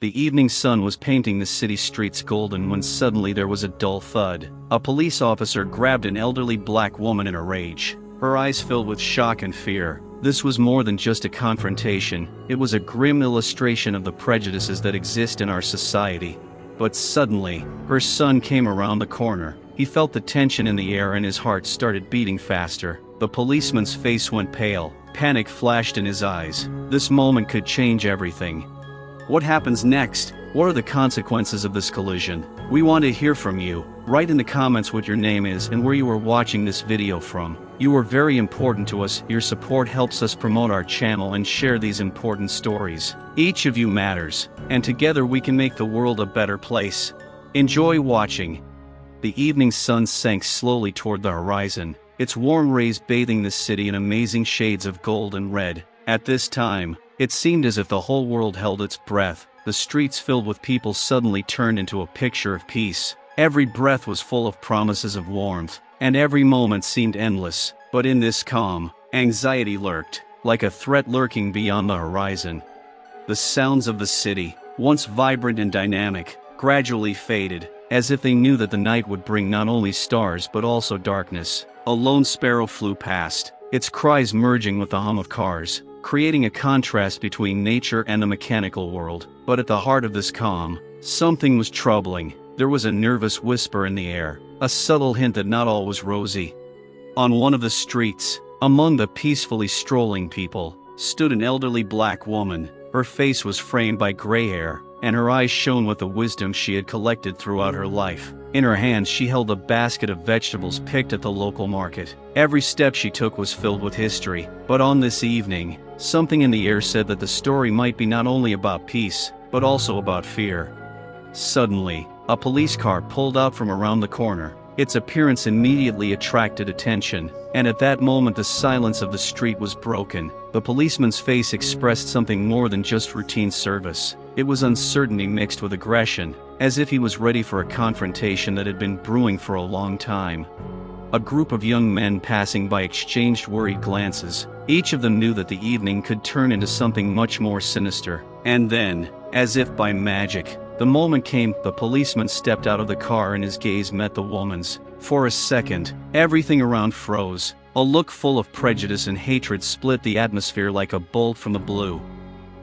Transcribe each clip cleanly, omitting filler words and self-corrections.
The evening sun was painting the city streets golden when suddenly there was a dull thud. A police officer grabbed an elderly black woman in a rage. Her eyes filled with shock and fear. This was more than just a confrontation, it was a grim illustration of the prejudices that exist in our society. But suddenly, her son came around the corner. He felt the tension in the air and his heart started beating faster. The policeman's face went pale. Panic flashed in his eyes. This moment could change everything. What happens next? What are the consequences of this collision? We want to hear from you. Write in the comments what your name is and where you are watching this video from. You are very important to us. Your support helps us promote our channel and share these important stories. Each of you matters, and together we can make the world a better place. Enjoy watching. The evening sun sank slowly toward the horizon, its warm rays bathing the city in amazing shades of gold and red. At this time, it seemed as if the whole world held its breath. The streets filled with people suddenly turned into a picture of peace. Every breath was full of promises of warmth, and every moment seemed endless. But in this calm, anxiety lurked, like a threat lurking beyond the horizon. The sounds of the city, once vibrant and dynamic, gradually faded, as if they knew that the night would bring not only stars but also darkness. A lone sparrow flew past, its cries merging with the hum of cars, creating a contrast between nature and the mechanical world. But at the heart of this calm, something was troubling. There was a nervous whisper in the air, a subtle hint that not all was rosy. On one of the streets, among the peacefully strolling people, stood an elderly black woman. Her face was framed by gray hair, and her eyes shone with the wisdom she had collected throughout her life. In her hands she held a basket of vegetables picked at the local market. Every step she took was filled with history. But on this evening, something in the air said that the story might be not only about peace, but also about fear. Suddenly, a police car pulled out from around the corner. Its appearance immediately attracted attention, and at that moment the silence of the street was broken. The policeman's face expressed something more than just routine service. It was uncertainty mixed with aggression, as if he was ready for a confrontation that had been brewing for a long time. A group of young men passing by exchanged worried glances. Each of them knew that the evening could turn into something much more sinister. And then, as if by magic, the moment came. The policeman stepped out of the car and his gaze met the woman's. For a second, everything around froze. A look full of prejudice and hatred split the atmosphere like a bolt from the blue.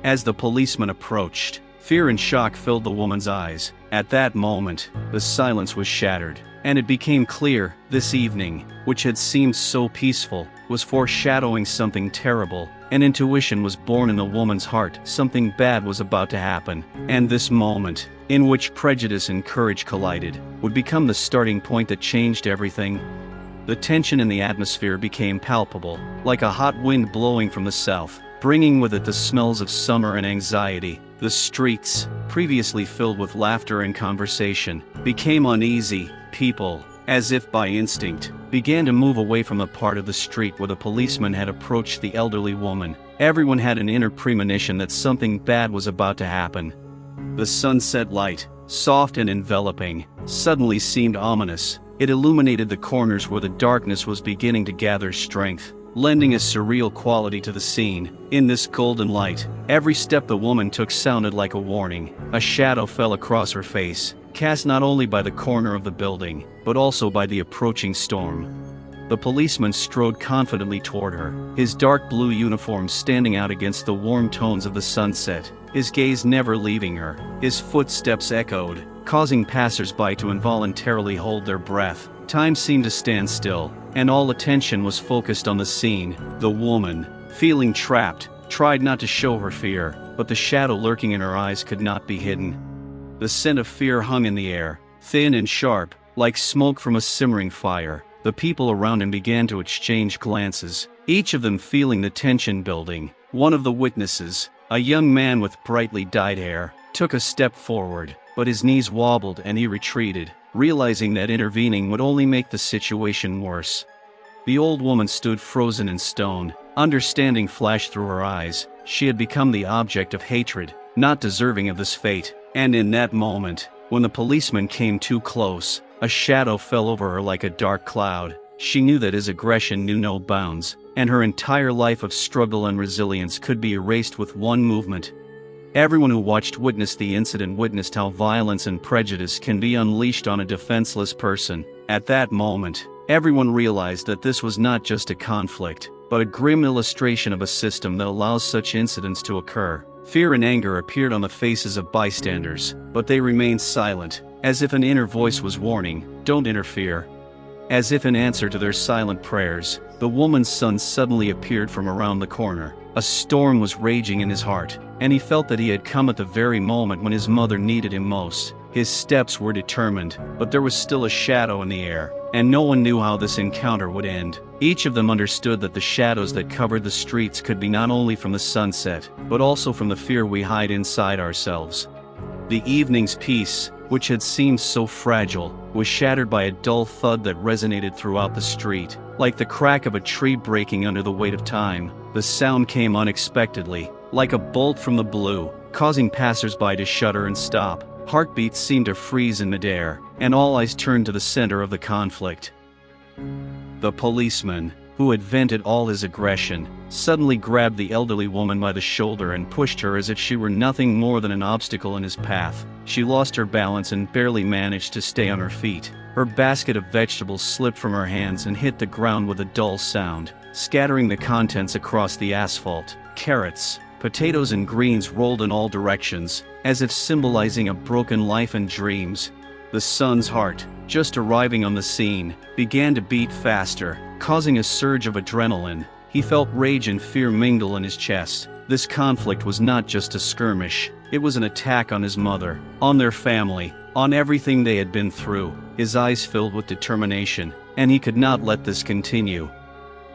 As the policeman approached, fear and shock filled the woman's eyes. At that moment, the silence was shattered, and it became clear, this evening, which had seemed so peaceful, was foreshadowing something terrible. An intuition was born in the woman's heart. Something bad was about to happen, and this moment, in which prejudice and courage collided, would become the starting point that changed everything. The tension in the atmosphere became palpable, like a hot wind blowing from the south, bringing with it the smells of summer and anxiety. The streets, previously filled with laughter and conversation, became uneasy. People, as if by instinct, began to move away from the part of the street where the policeman had approached the elderly woman. Everyone had an inner premonition that something bad was about to happen. The sunset light, soft and enveloping, suddenly seemed ominous. It illuminated the corners where the darkness was beginning to gather strength, lending a surreal quality to the scene. In this golden light, every step the woman took sounded like a warning. A shadow fell across her face, cast not only by the corner of the building, but also by the approaching storm. The policeman strode confidently toward her, his dark blue uniform standing out against the warm tones of the sunset, his gaze never leaving her. His footsteps echoed, causing passers-by to involuntarily hold their breath. Time seemed to stand still, and all attention was focused on the scene. The woman, feeling trapped, tried not to show her fear, but the shadow lurking in her eyes could not be hidden. The scent of fear hung in the air, thin and sharp, like smoke from a simmering fire. The people around him began to exchange glances, each of them feeling the tension building. One of the witnesses, a young man with brightly dyed hair, took a step forward, but his knees wobbled and he retreated, realizing that intervening would only make the situation worse. The old woman stood frozen in stone. Understanding flashed through her eyes. She had become the object of hatred, not deserving of this fate. And in that moment, when the policeman came too close, a shadow fell over her like a dark cloud. She knew that his aggression knew no bounds, and her entire life of struggle and resilience could be erased with one movement. Everyone who witnessed the incident witnessed how violence and prejudice can be unleashed on a defenseless person. At that moment, everyone realized that this was not just a conflict, but a grim illustration of a system that allows such incidents to occur. Fear and anger appeared on the faces of bystanders, but they remained silent, as if an inner voice was warning, "Don't interfere." As if in answer to their silent prayers, the woman's son suddenly appeared from around the corner. A storm was raging in his heart, and he felt that he had come at the very moment when his mother needed him most. His steps were determined, but there was still a shadow in the air, and no one knew how this encounter would end. Each of them understood that the shadows that covered the streets could be not only from the sunset, but also from the fear we hide inside ourselves. The evening's peace, which had seemed so fragile, was shattered by a dull thud that resonated throughout the street, like the crack of a tree breaking under the weight of time. The sound came unexpectedly, like a bolt from the blue, causing passers-by to shudder and stop. Heartbeats seemed to freeze in midair, and all eyes turned to the center of the conflict. The policeman, who had vented all his aggression, suddenly grabbed the elderly woman by the shoulder and pushed her as if she were nothing more than an obstacle in his path. She lost her balance and barely managed to stay on her feet. Her basket of vegetables slipped from her hands and hit the ground with a dull sound, scattering the contents across the asphalt. Carrots, potatoes and greens rolled in all directions, as if symbolizing a broken life and dreams. The son's heart, just arriving on the scene, began to beat faster, causing a surge of adrenaline. He felt rage and fear mingle in his chest. This conflict was not just a skirmish, it was an attack on his mother, on their family, on everything they had been through. His eyes filled with determination, and he could not let this continue.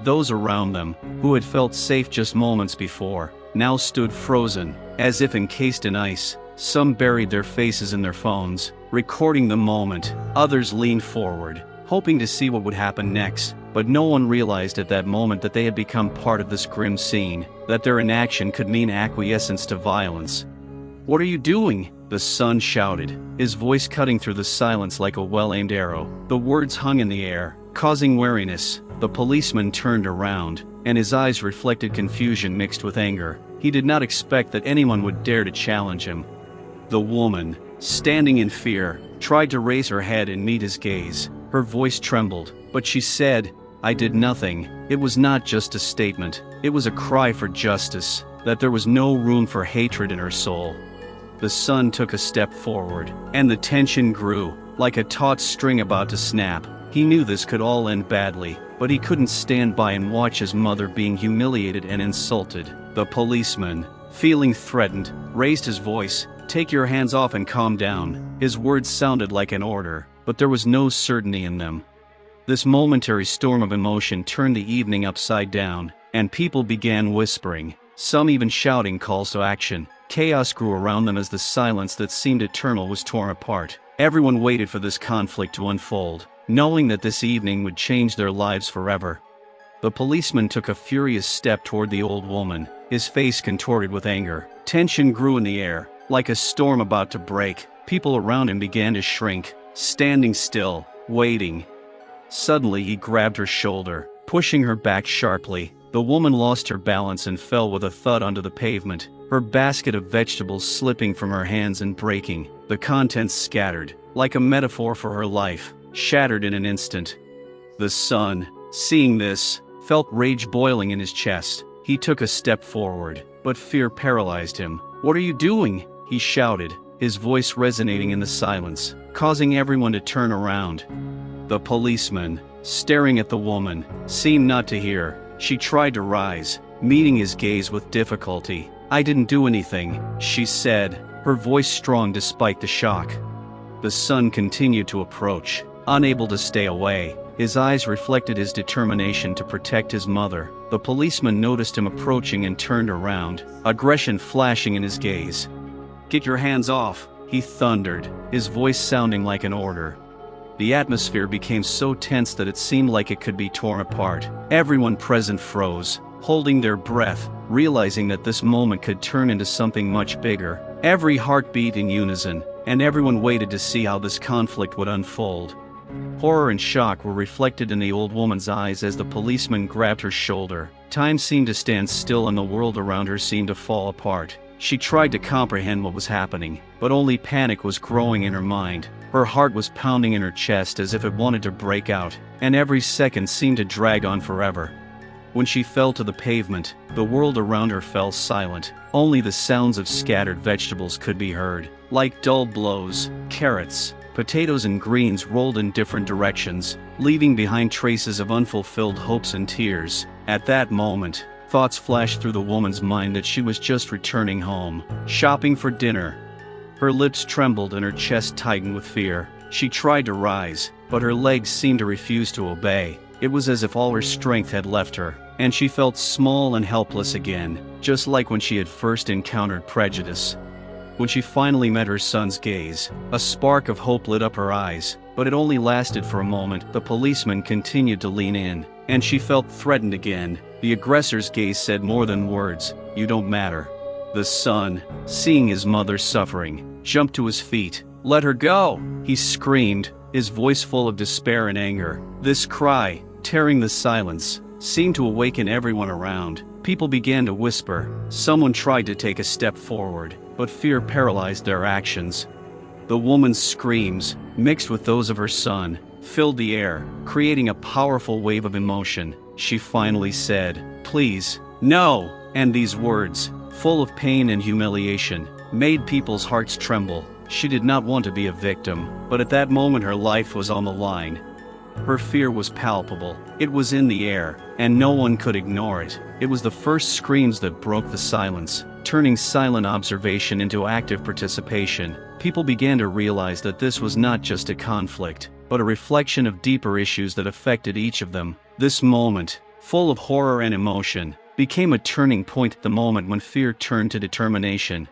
Those around them, who had felt safe just moments before, now stood frozen, as if encased in ice. Some buried their faces in their phones, recording the moment. Others leaned forward, hoping to see what would happen next, but no one realized at that moment that they had become part of this grim scene, that their inaction could mean acquiescence to violence. "What are you doing?" the son shouted, his voice cutting through the silence like a well-aimed arrow. The words hung in the air, causing weariness. The policeman turned around, and his eyes reflected confusion mixed with anger. He did not expect that anyone would dare to challenge him. The woman, standing in fear, tried to raise her head and meet his gaze. Her voice trembled, but she said, "I did nothing." It was not just a statement, it was a cry for justice, that there was no room for hatred in her soul. The son took a step forward, and the tension grew, like a taut string about to snap. He knew this could all end badly, but he couldn't stand by and watch his mother being humiliated and insulted. The policeman, feeling threatened, raised his voice, "Take your hands off and calm down." His words sounded like an order, but there was no certainty in them. This momentary storm of emotion turned the evening upside down, and people began whispering, some even shouting calls to action. Chaos grew around them as the silence that seemed eternal was torn apart. Everyone waited for this conflict to unfold, knowing that this evening would change their lives forever. The policeman took a furious step toward the old woman, his face contorted with anger. Tension grew in the air, like a storm about to break. People around him began to shrink, standing still, waiting. Suddenly he grabbed her shoulder, pushing her back sharply. The woman lost her balance and fell with a thud onto the pavement, her basket of vegetables slipping from her hands and breaking. The contents scattered, like a metaphor for her life, shattered in an instant. The son, seeing this, felt rage boiling in his chest. He took a step forward, but fear paralyzed him. "What are you doing?" he shouted, his voice resonating in the silence, causing everyone to turn around. The policeman, staring at the woman, seemed not to hear. She tried to rise, meeting his gaze with difficulty. "I didn't do anything," she said, her voice strong despite the shock. The son continued to approach, unable to stay away. His eyes reflected his determination to protect his mother. The policeman noticed him approaching and turned around, aggression flashing in his gaze. "Get your hands off," he thundered, his voice sounding like an order. The atmosphere became so tense that it seemed like it could be torn apart. Everyone present froze, holding their breath, realizing that this moment could turn into something much bigger. Every heart beat in unison, and everyone waited to see how this conflict would unfold. Horror and shock were reflected in the old woman's eyes as the policeman grabbed her shoulder. Time seemed to stand still and the world around her seemed to fall apart. She tried to comprehend what was happening, but only panic was growing in her mind. Her heart was pounding in her chest as if it wanted to break out, and every second seemed to drag on forever. When she fell to the pavement, the world around her fell silent. Only the sounds of scattered vegetables could be heard. Like dull blows, carrots, potatoes and greens rolled in different directions, leaving behind traces of unfulfilled hopes and tears. At that moment, thoughts flashed through the woman's mind that she was just returning home, shopping for dinner. Her lips trembled and her chest tightened with fear. She tried to rise, but her legs seemed to refuse to obey. It was as if all her strength had left her, and she felt small and helpless again, just like when she had first encountered prejudice. When she finally met her son's gaze, a spark of hope lit up her eyes, but it only lasted for a moment. The policeman continued to lean in, and she felt threatened again. The aggressor's gaze said more than words, "You don't matter." The son, seeing his mother suffering, jumped to his feet. "Let her go!" he screamed, his voice full of despair and anger. This cry, tearing the silence, seemed to awaken everyone around. People began to whisper. Someone tried to take a step forward, but fear paralyzed their actions. The woman's screams, mixed with those of her son, filled the air, creating a powerful wave of emotion. She finally said, "Please, no!" And these words, full of pain and humiliation, made people's hearts tremble. She did not want to be a victim, but at that moment her life was on the line. Her fear was palpable, it was in the air, and no one could ignore it. It was the first screams that broke the silence, turning silent observation into active participation. People began to realize that this was not just a conflict, but a reflection of deeper issues that affected each of them. This moment, full of horror and emotion, became a turning point at the moment when fear turned to determination.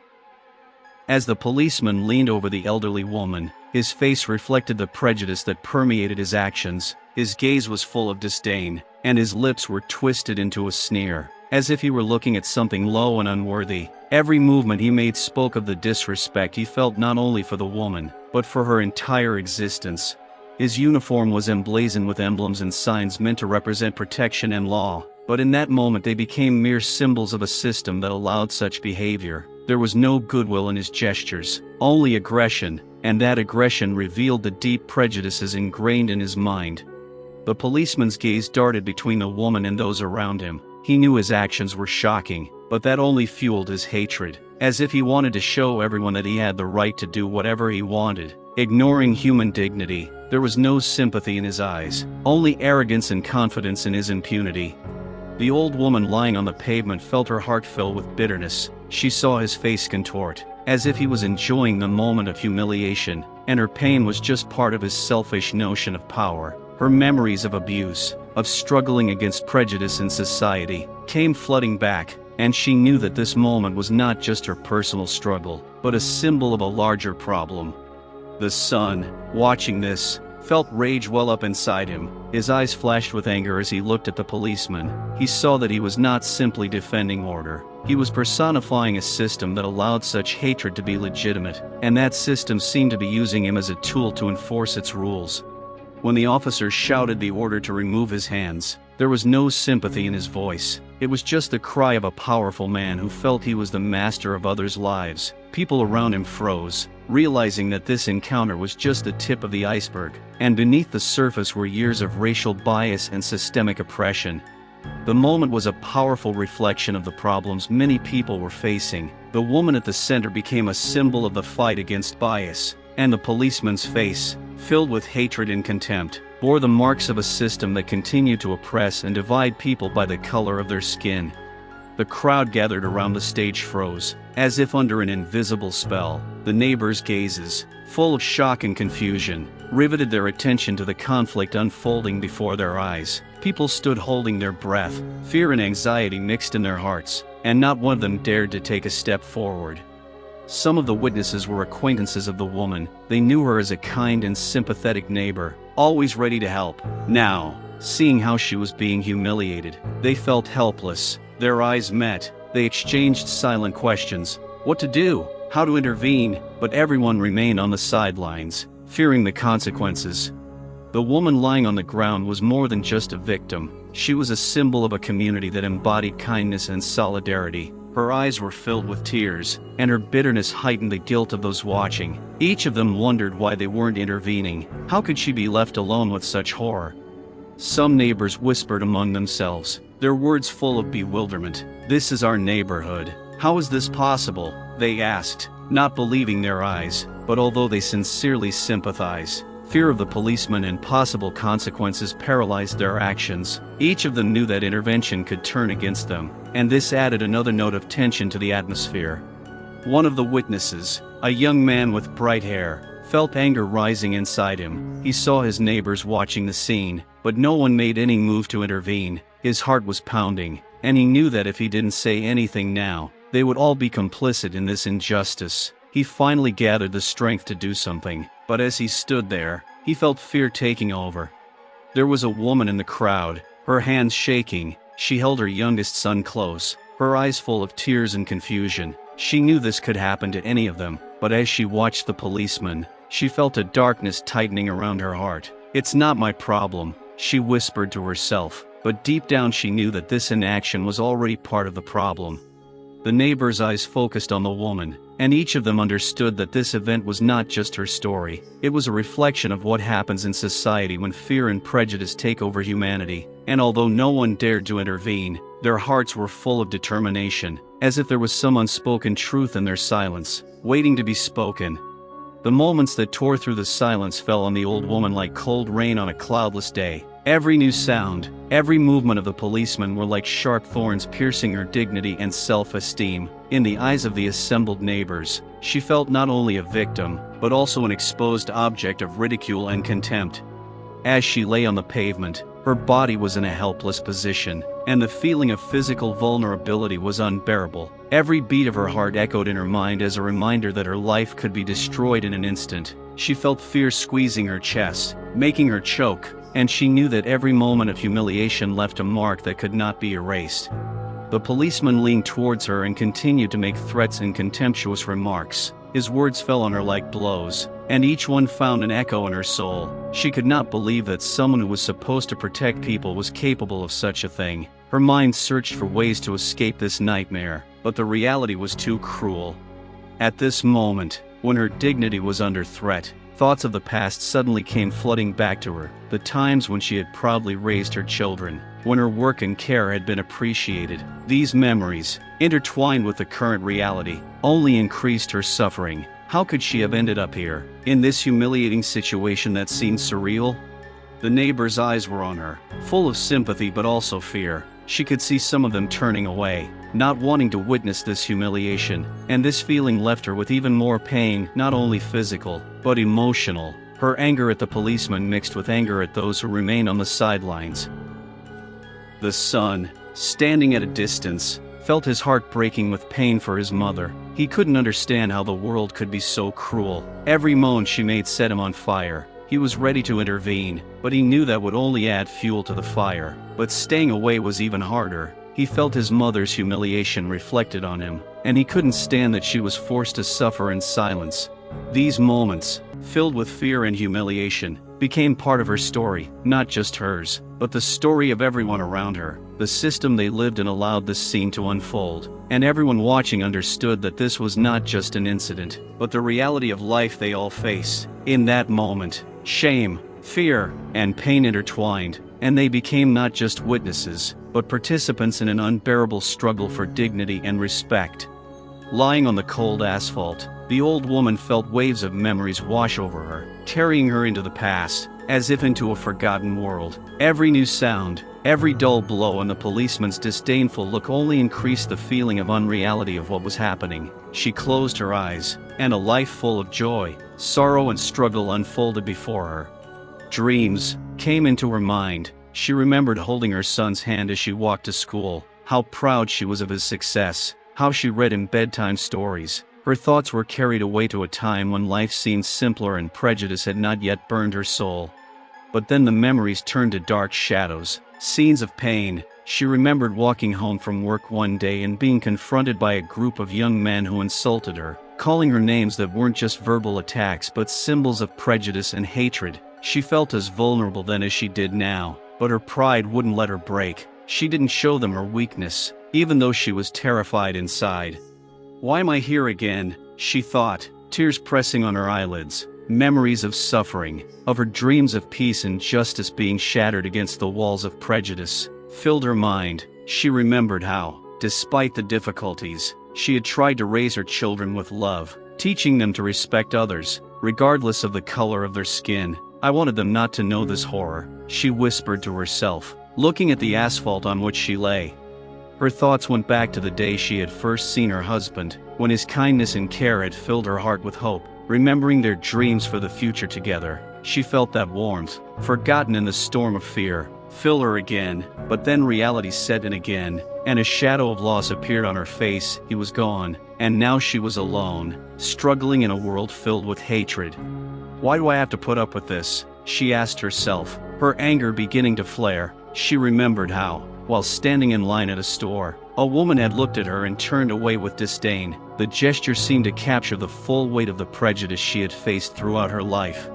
As the policeman leaned over the elderly woman, his face reflected the prejudice that permeated his actions. His gaze was full of disdain, and his lips were twisted into a sneer, as if he were looking at something low and unworthy. Every movement he made spoke of the disrespect he felt not only for the woman, but for her entire existence. His uniform was emblazoned with emblems and signs meant to represent protection and law, but in that moment they became mere symbols of a system that allowed such behavior. There was no goodwill in his gestures, only aggression, and that aggression revealed the deep prejudices ingrained in his mind. The policeman's gaze darted between the woman and those around him. He knew his actions were shocking, but that only fueled his hatred, as if he wanted to show everyone that he had the right to do whatever he wanted. Ignoring human dignity, there was no sympathy in his eyes, only arrogance and confidence in his impunity. The old woman lying on the pavement felt her heart fill with bitterness. She saw his face contort, as if he was enjoying the moment of humiliation, and her pain was just part of his selfish notion of power. Her memories of abuse, of struggling against prejudice in society, came flooding back, and she knew that this moment was not just her personal struggle, but a symbol of a larger problem. The son, watching this, felt rage well up inside him. His eyes flashed with anger as he looked at the policeman. He saw that he was not simply defending order. He was personifying a system that allowed such hatred to be legitimate, and that system seemed to be using him as a tool to enforce its rules. When the officer shouted the order to remove his hands, there was no sympathy in his voice. It was just the cry of a powerful man who felt he was the master of others' lives. People around him froze, realizing that this encounter was just the tip of the iceberg, and beneath the surface were years of racial bias and systemic oppression. The moment was a powerful reflection of the problems many people were facing. The woman at the center became a symbol of the fight against bias, and the policeman's face, filled with hatred and contempt, bore the marks of a system that continued to oppress and divide people by the color of their skin. The crowd gathered around the stage froze, as if under an invisible spell. The neighbors' gazes, full of shock and confusion, riveted their attention to the conflict unfolding before their eyes. People stood holding their breath, fear and anxiety mixed in their hearts, and not one of them dared to take a step forward. Some of the witnesses were acquaintances of the woman. They knew her as a kind and sympathetic neighbor, always ready to help. Now, seeing how she was being humiliated, they felt helpless. Their eyes met. They exchanged silent questions. What to do? How to intervene? But everyone remained on the sidelines, fearing the consequences. The woman lying on the ground was more than just a victim. She was a symbol of a community that embodied kindness and solidarity. Her eyes were filled with tears, and her bitterness heightened the guilt of those watching. Each of them wondered why they weren't intervening. How could she be left alone with such horror? Some neighbors whispered among themselves, their words full of bewilderment. "This is our neighborhood. How is this possible?" they asked, not believing their eyes. But although they sincerely sympathized, fear of the policeman and possible consequences paralyzed their actions. Each of them knew that intervention could turn against them, and this added another note of tension to the atmosphere. One of the witnesses, a young man with bright hair, felt anger rising inside him. He saw his neighbors watching the scene, but no one made any move to intervene. His heart was pounding, and he knew that if he didn't say anything now, they would all be complicit in this injustice. He finally gathered the strength to do something, but as he stood there, he felt fear taking over. There was a woman in the crowd, her hands shaking. She held her youngest son close, her eyes full of tears and confusion. She knew this could happen to any of them, but as she watched the policeman, she felt a darkness tightening around her heart. "It's not my problem," she whispered to herself, but deep down she knew that this inaction was already part of the problem. The neighbors' eyes focused on the woman, and each of them understood that this event was not just her story. It was a reflection of what happens in society when fear and prejudice take over humanity. And although no one dared to intervene, their hearts were full of determination, as if there was some unspoken truth in their silence, waiting to be spoken. The moments that tore through the silence fell on the old woman like cold rain on a cloudless day. Every new sound, every movement of the policeman were like sharp thorns piercing her dignity and self-esteem. In the eyes of the assembled neighbors, she felt not only a victim, but also an exposed object of ridicule and contempt. As she lay on the pavement, her body was in a helpless position, and the feeling of physical vulnerability was unbearable. Every beat of her heart echoed in her mind as a reminder that her life could be destroyed in an instant. She felt fear squeezing her chest, making her choke, and she knew that every moment of humiliation left a mark that could not be erased. The policeman leaned towards her and continued to make threats and contemptuous remarks. His words fell on her like blows, and each one found an echo in her soul. She could not believe that someone who was supposed to protect people was capable of such a thing. Her mind searched for ways to escape this nightmare, but the reality was too cruel. At this moment, when her dignity was under threat, thoughts of the past suddenly came flooding back to her. The times when she had proudly raised her children, when her work and care had been appreciated. These memories, intertwined with the current reality, only increased her suffering. How could she have ended up here, in this humiliating situation that seemed surreal? The neighbors' eyes were on her, full of sympathy but also fear. She could see some of them turning away, not wanting to witness this humiliation, and this feeling left her with even more pain, not only physical, but emotional. Her anger at the policeman mixed with anger at those who remained on the sidelines. The son, standing at a distance, felt his heart breaking with pain for his mother. He couldn't understand how the world could be so cruel. Every moan she made set him on fire. He was ready to intervene, but he knew that would only add fuel to the fire. But staying away was even harder. He felt his mother's humiliation reflected on him, and he couldn't stand that she was forced to suffer in silence. These moments, filled with fear and humiliation, became part of her story, not just hers, but the story of everyone around her. The system they lived in allowed this scene to unfold, and everyone watching understood that this was not just an incident, but the reality of life they all faced. In that moment, shame, fear, and pain intertwined, and they became not just witnesses, but participants in an unbearable struggle for dignity and respect. Lying on the cold asphalt, the old woman felt waves of memories wash over her, carrying her into the past, as if into a forgotten world. Every new sound, every dull blow, and the policeman's disdainful look only increased the feeling of unreality of what was happening. She closed her eyes, and a life full of joy, sorrow, and struggle unfolded before her. Dreams came into her mind. She remembered holding her son's hand as she walked to school, how proud she was of his success, how she read him bedtime stories. Her thoughts were carried away to a time when life seemed simpler and prejudice had not yet burned her soul. But then the memories turned to dark shadows, scenes of pain. She remembered walking home from work one day and being confronted by a group of young men who insulted her, calling her names that weren't just verbal attacks but symbols of prejudice and hatred. She felt as vulnerable then as she did now, but her pride wouldn't let her break. She didn't show them her weakness, even though she was terrified inside. "Why am I here again?" she thought, tears pressing on her eyelids. Memories of suffering, of her dreams of peace and justice being shattered against the walls of prejudice, filled her mind. She remembered how, despite the difficulties, she had tried to raise her children with love, teaching them to respect others, regardless of the color of their skin. "I wanted them not to know this horror," she whispered to herself, looking at the asphalt on which she lay. Her thoughts went back to the day she had first seen her husband, when his kindness and care had filled her heart with hope. Remembering their dreams for the future together, she felt that warmth, forgotten in the storm of fear, fill her again. But then reality set in again, and a shadow of loss appeared on her face. He was gone, and now she was alone, struggling in a world filled with hatred. "Why do I have to put up with this?" she asked herself, her anger beginning to flare. She remembered how, while standing in line at a store, a woman had looked at her and turned away with disdain. The gesture seemed to capture the full weight of the prejudice she had faced throughout her life.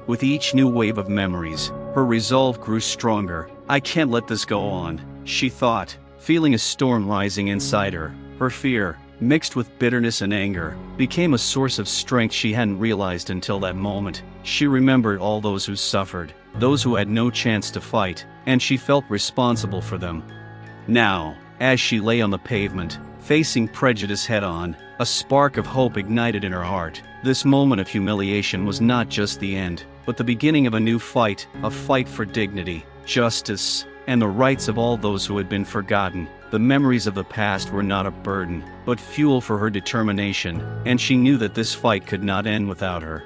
With each new wave of memories, her resolve grew stronger. "I can't let this go on," she thought, feeling a storm rising inside her. Her fear, mixed with bitterness and anger, became a source of strength she hadn't realized until that moment. She remembered all those who suffered, those who had no chance to fight, and she felt responsible for them. Now, as she lay on the pavement, facing prejudice head-on, a spark of hope ignited in her heart. This moment of humiliation was not just the end, but the beginning of a new fight, a fight for dignity, justice, and the rights of all those who had been forgotten. The memories of the past were not a burden, but fuel for her determination, and she knew that this fight could not end without her.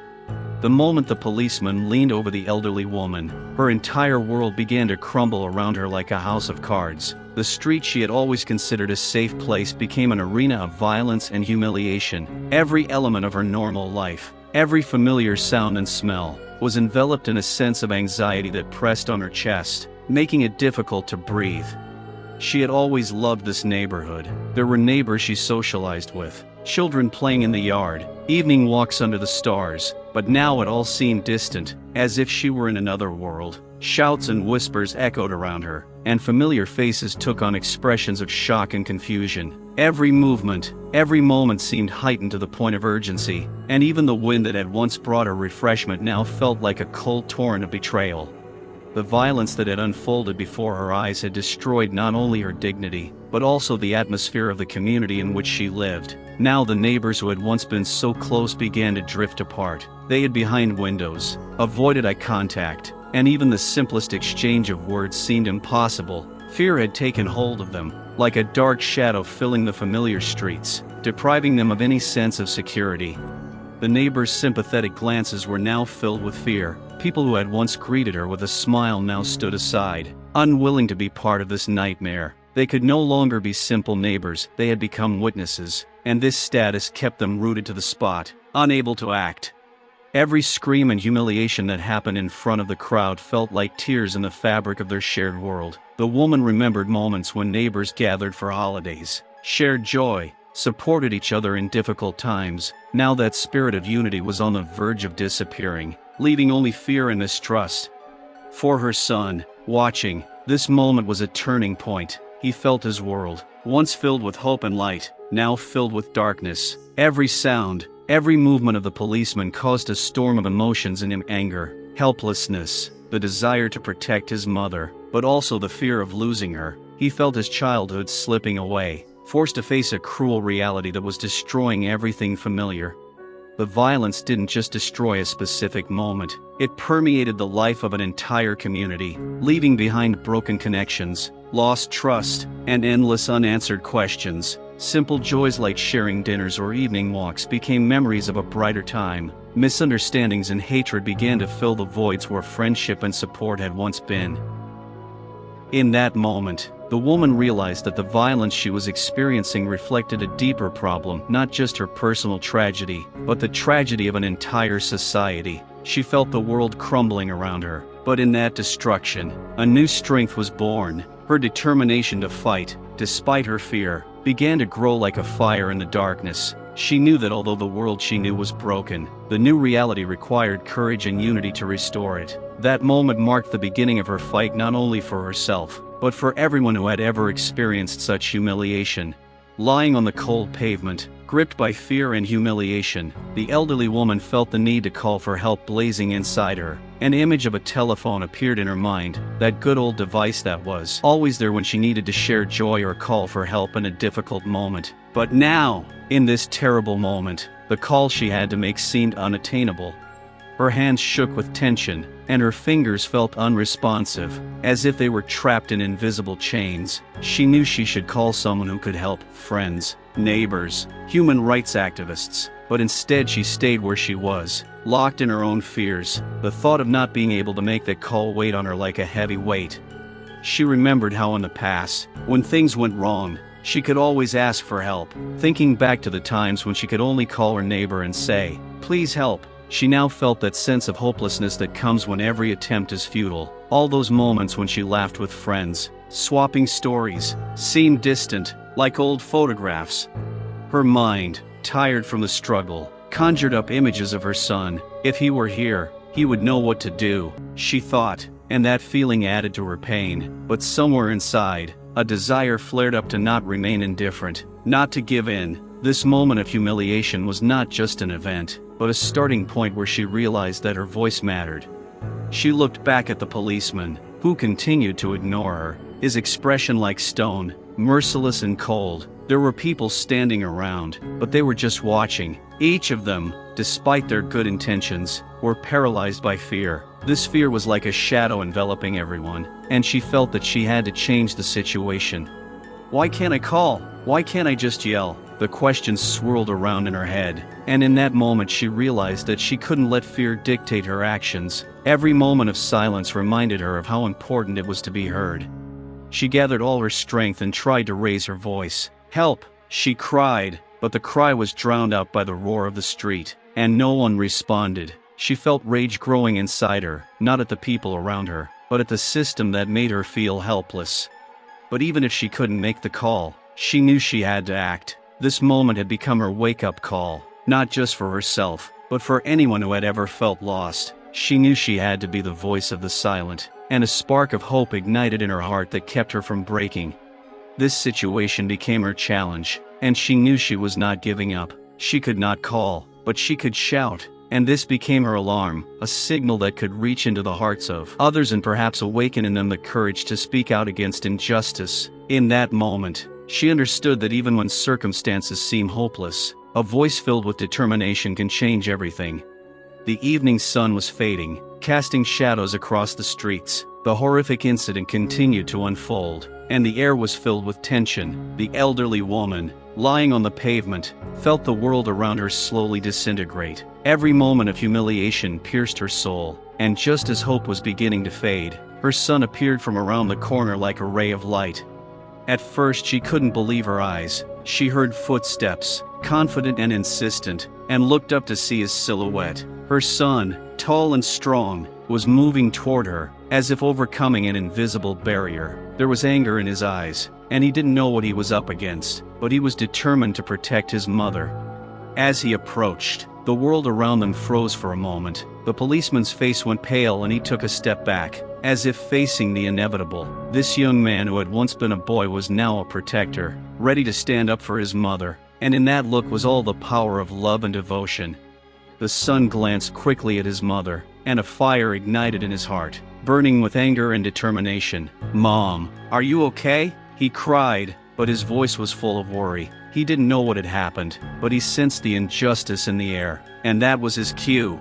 The moment the policeman leaned over the elderly woman, her entire world began to crumble around her like a house of cards. The street she had always considered a safe place became an arena of violence and humiliation. Every element of her normal life, every familiar sound and smell, was enveloped in a sense of anxiety that pressed on her chest, making it difficult to breathe. She had always loved this neighborhood. There were neighbors she socialized with, children playing in the yard, evening walks under the stars, but now it all seemed distant, as if she were in another world. Shouts and whispers echoed around her, and familiar faces took on expressions of shock and confusion. Every movement, every moment seemed heightened to the point of urgency, and even the wind that had once brought her refreshment now felt like a cold torrent of betrayal. The violence that had unfolded before her eyes had destroyed not only her dignity, but also the atmosphere of the community in which she lived. Now the neighbors who had once been so close began to drift apart. They hid behind windows, avoided eye contact, and even the simplest exchange of words seemed impossible. Fear had taken hold of them, like a dark shadow filling the familiar streets, depriving them of any sense of security. The neighbors' sympathetic glances were now filled with fear. People who had once greeted her with a smile now stood aside, unwilling to be part of this nightmare. They could no longer be simple neighbors, they had become witnesses, and this status kept them rooted to the spot, unable to act. Every scream and humiliation that happened in front of the crowd felt like tears in the fabric of their shared world. The woman remembered moments when neighbors gathered for holidays, shared joy, supported each other in difficult times. Now that spirit of unity was on the verge of disappearing, leaving only fear and mistrust. For her son, watching, this moment was a turning point. He felt his world, once filled with hope and light, now filled with darkness. Every sound, every movement of the policeman caused a storm of emotions in him: anger, helplessness, the desire to protect his mother, but also the fear of losing her. He felt his childhood slipping away, forced to face a cruel reality that was destroying everything familiar. The violence didn't just destroy a specific moment, it permeated the life of an entire community, leaving behind broken connections, lost trust, and endless unanswered questions. Simple joys like sharing dinners or evening walks became memories of a brighter time. Misunderstandings and hatred began to fill the voids where friendship and support had once been. In that moment, the woman realized that the violence she was experiencing reflected a deeper problem, not just her personal tragedy, but the tragedy of an entire society. She felt the world crumbling around her, but in that destruction, a new strength was born. Her determination to fight, despite her fear, began to grow like a fire in the darkness. She knew that although the world she knew was broken, the new reality required courage and unity to restore it. That moment marked the beginning of her fight, not only for herself, but for everyone who had ever experienced such humiliation. Lying on the cold pavement, gripped by fear and humiliation, the elderly woman felt the need to call for help blazing inside her. An image of a telephone appeared in her mind, that good old device that was always there when she needed to share joy or call for help in a difficult moment. But now, in this terrible moment, the call she had to make seemed unattainable. Her hands shook with tension, and her fingers felt unresponsive, as if they were trapped in invisible chains. She knew she should call someone who could help, friends, neighbors, human rights activists, but instead she stayed where she was, locked in her own fears. The thought of not being able to make that call weighed on her like a heavy weight. She remembered how in the past, when things went wrong, she could always ask for help. Thinking back to the times when she could only call her neighbor and say, "Please help," she now felt that sense of hopelessness that comes when every attempt is futile. All those moments when she laughed with friends, swapping stories, seemed distant, like old photographs. Her mind, tired from the struggle, conjured up images of her son. If he were here, he would know what to do, she thought, and that feeling added to her pain. But somewhere inside, a desire flared up to not remain indifferent, not to give in. This moment of humiliation was not just an event, but a starting point where she realized that her voice mattered. She looked back at the policeman, who continued to ignore her, his expression like stone, merciless and cold. There were people standing around, but they were just watching. Each of them, despite their good intentions, were paralyzed by fear. This fear was like a shadow enveloping everyone, and she felt that she had to change the situation. Why can't I call? Why can't I just yell? The questions swirled around in her head, and in that moment she realized that she couldn't let fear dictate her actions. Every moment of silence reminded her of how important it was to be heard. She gathered all her strength and tried to raise her voice. "Help!" she cried, but the cry was drowned out by the roar of the street, and no one responded. She felt rage growing inside her, not at the people around her, but at the system that made her feel helpless. But even if she couldn't make the call, she knew she had to act. This moment had become her wake-up call, not just for herself, but for anyone who had ever felt lost. She knew she had to be the voice of the silent, and a spark of hope ignited in her heart that kept her from breaking. This situation became her challenge, and she knew she was not giving up. She could not call, but she could shout, and this became her alarm, a signal that could reach into the hearts of others and perhaps awaken in them the courage to speak out against injustice. In that moment, she understood that even when circumstances seem hopeless, a voice filled with determination can change everything. The evening sun was fading, casting shadows across the streets. The horrific incident continued to unfold, and the air was filled with tension. The elderly woman, lying on the pavement, felt the world around her slowly disintegrate. Every moment of humiliation pierced her soul, and just as hope was beginning to fade, her son appeared from around the corner like a ray of light. At first she couldn't believe her eyes. She heard footsteps, confident and insistent, and looked up to see his silhouette. Her son, tall and strong, was moving toward her, as if overcoming an invisible barrier. There was anger in his eyes, and he didn't know what he was up against, but he was determined to protect his mother. As he approached, the world around them froze for a moment. The policeman's face went pale and he took a step back, as if facing the inevitable. This young man who had once been a boy was now a protector, ready to stand up for his mother, and in that look was all the power of love and devotion. The son glanced quickly at his mother, and a fire ignited in his heart, burning with anger and determination. "Mom, are you okay?" he cried, but his voice was full of worry. He didn't know what had happened, but he sensed the injustice in the air, and that was his cue.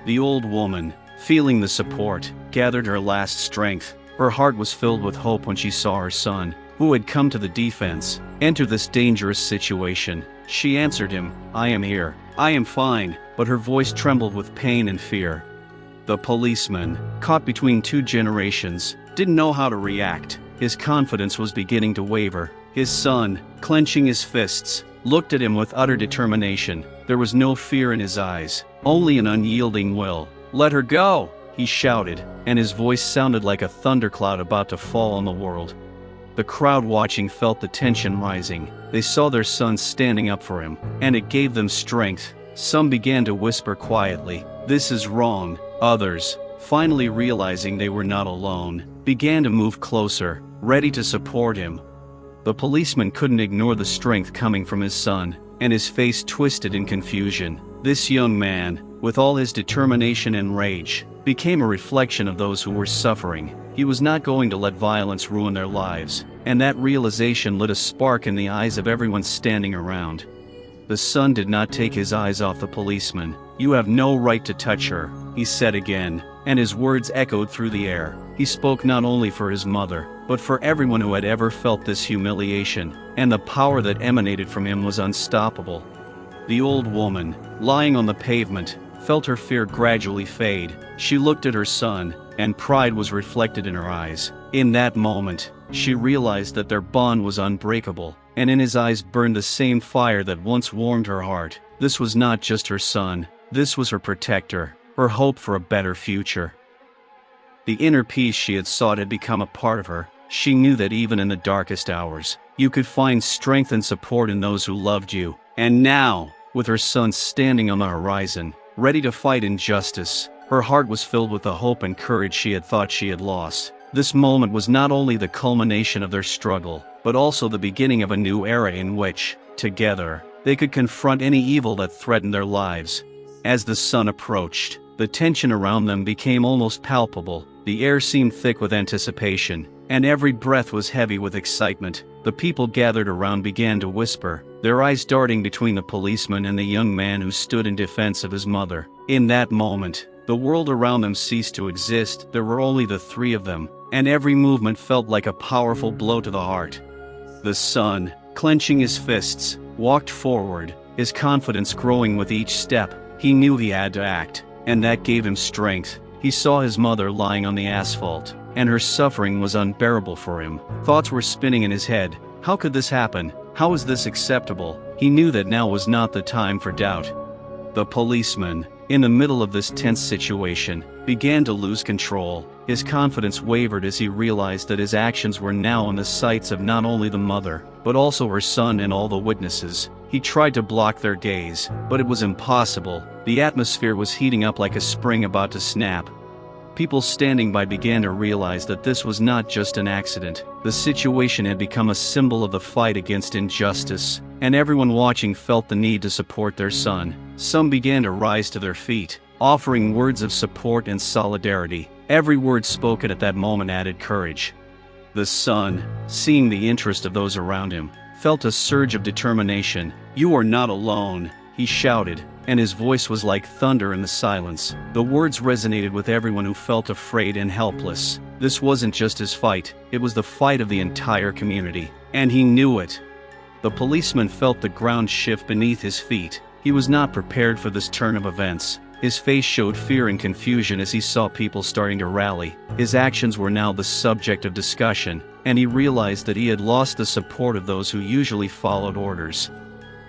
The old woman, feeling the support, gathered her last strength. Her heart was filled with hope when she saw her son, who had come to the defense, enter this dangerous situation. She answered him, "I am here. I am fine," but her voice trembled with pain and fear. The policeman, caught between two generations, didn't know how to react. His confidence was beginning to waver. His son, clenching his fists, looked at him with utter determination. There was no fear in his eyes, only an unyielding will. "Let her go!" he shouted, and his voice sounded like a thundercloud about to fall on the world. The crowd watching felt the tension rising. They saw their son standing up for him, and it gave them strength. Some began to whisper quietly, "This is wrong." Others, finally realizing they were not alone, began to move closer. ready to support him. The policeman couldn't ignore the strength coming from his son, and his face twisted in confusion. This young man, with all his determination and rage, became a reflection of those who were suffering. He was not going to let violence ruin their lives, and that realization lit a spark in the eyes of everyone standing around. The son did not take his eyes off the policeman. "You have no right to touch her," he said again, and his words echoed through the air. He spoke not only for his mother, but for everyone who had ever felt this humiliation, and the power that emanated from him was unstoppable. The old woman, lying on the pavement, felt her fear gradually fade. She looked at her son, and pride was reflected in her eyes. In that moment, she realized that their bond was unbreakable, and in his eyes burned the same fire that once warmed her heart. This was not just her son, this was her protector, her hope for a better future. The inner peace she had sought had become a part of her. She knew that even in the darkest hours, you could find strength and support in those who loved you. And now, with her son standing on the horizon, ready to fight injustice, her heart was filled with the hope and courage she had thought she had lost. This moment was not only the culmination of their struggle, but also the beginning of a new era in which, together, they could confront any evil that threatened their lives. As the sun approached, the tension around them became almost palpable. The air seemed thick with anticipation, and every breath was heavy with excitement. The people gathered around began to whisper, their eyes darting between the policeman and the young man who stood in defense of his mother. In that moment, the world around them ceased to exist. There were only the three of them, and every movement felt like a powerful blow to the heart. The son, clenching his fists, walked forward, his confidence growing with each step. He knew he had to act, and that gave him strength. He saw his mother lying on the asphalt, and her suffering was unbearable for him. Thoughts were spinning in his head. How could this happen? How is this acceptable? He knew that now was not the time for doubt. The policeman, in the middle of this tense situation, began to lose control. His confidence wavered as he realized that his actions were now in the sights of not only the mother, but also her son and all the witnesses. He tried to block their gaze, but it was impossible. The atmosphere was heating up like a spring about to snap. People standing by began to realize that this was not just an accident. The situation had become a symbol of the fight against injustice, and everyone watching felt the need to support their son. Some began to rise to their feet, offering words of support and solidarity. Every word spoken at that moment added courage. The son, seeing the interest of those around him, felt a surge of determination. "You are not alone," he shouted, and his voice was like thunder in the silence. The words resonated with everyone who felt afraid and helpless. This wasn't just his fight, it was the fight of the entire community, and he knew it. The policeman felt the ground shift beneath his feet. He was not prepared for this turn of events. His face showed fear and confusion as he saw people starting to rally. His actions were now the subject of discussion, and he realized that he had lost the support of those who usually followed orders.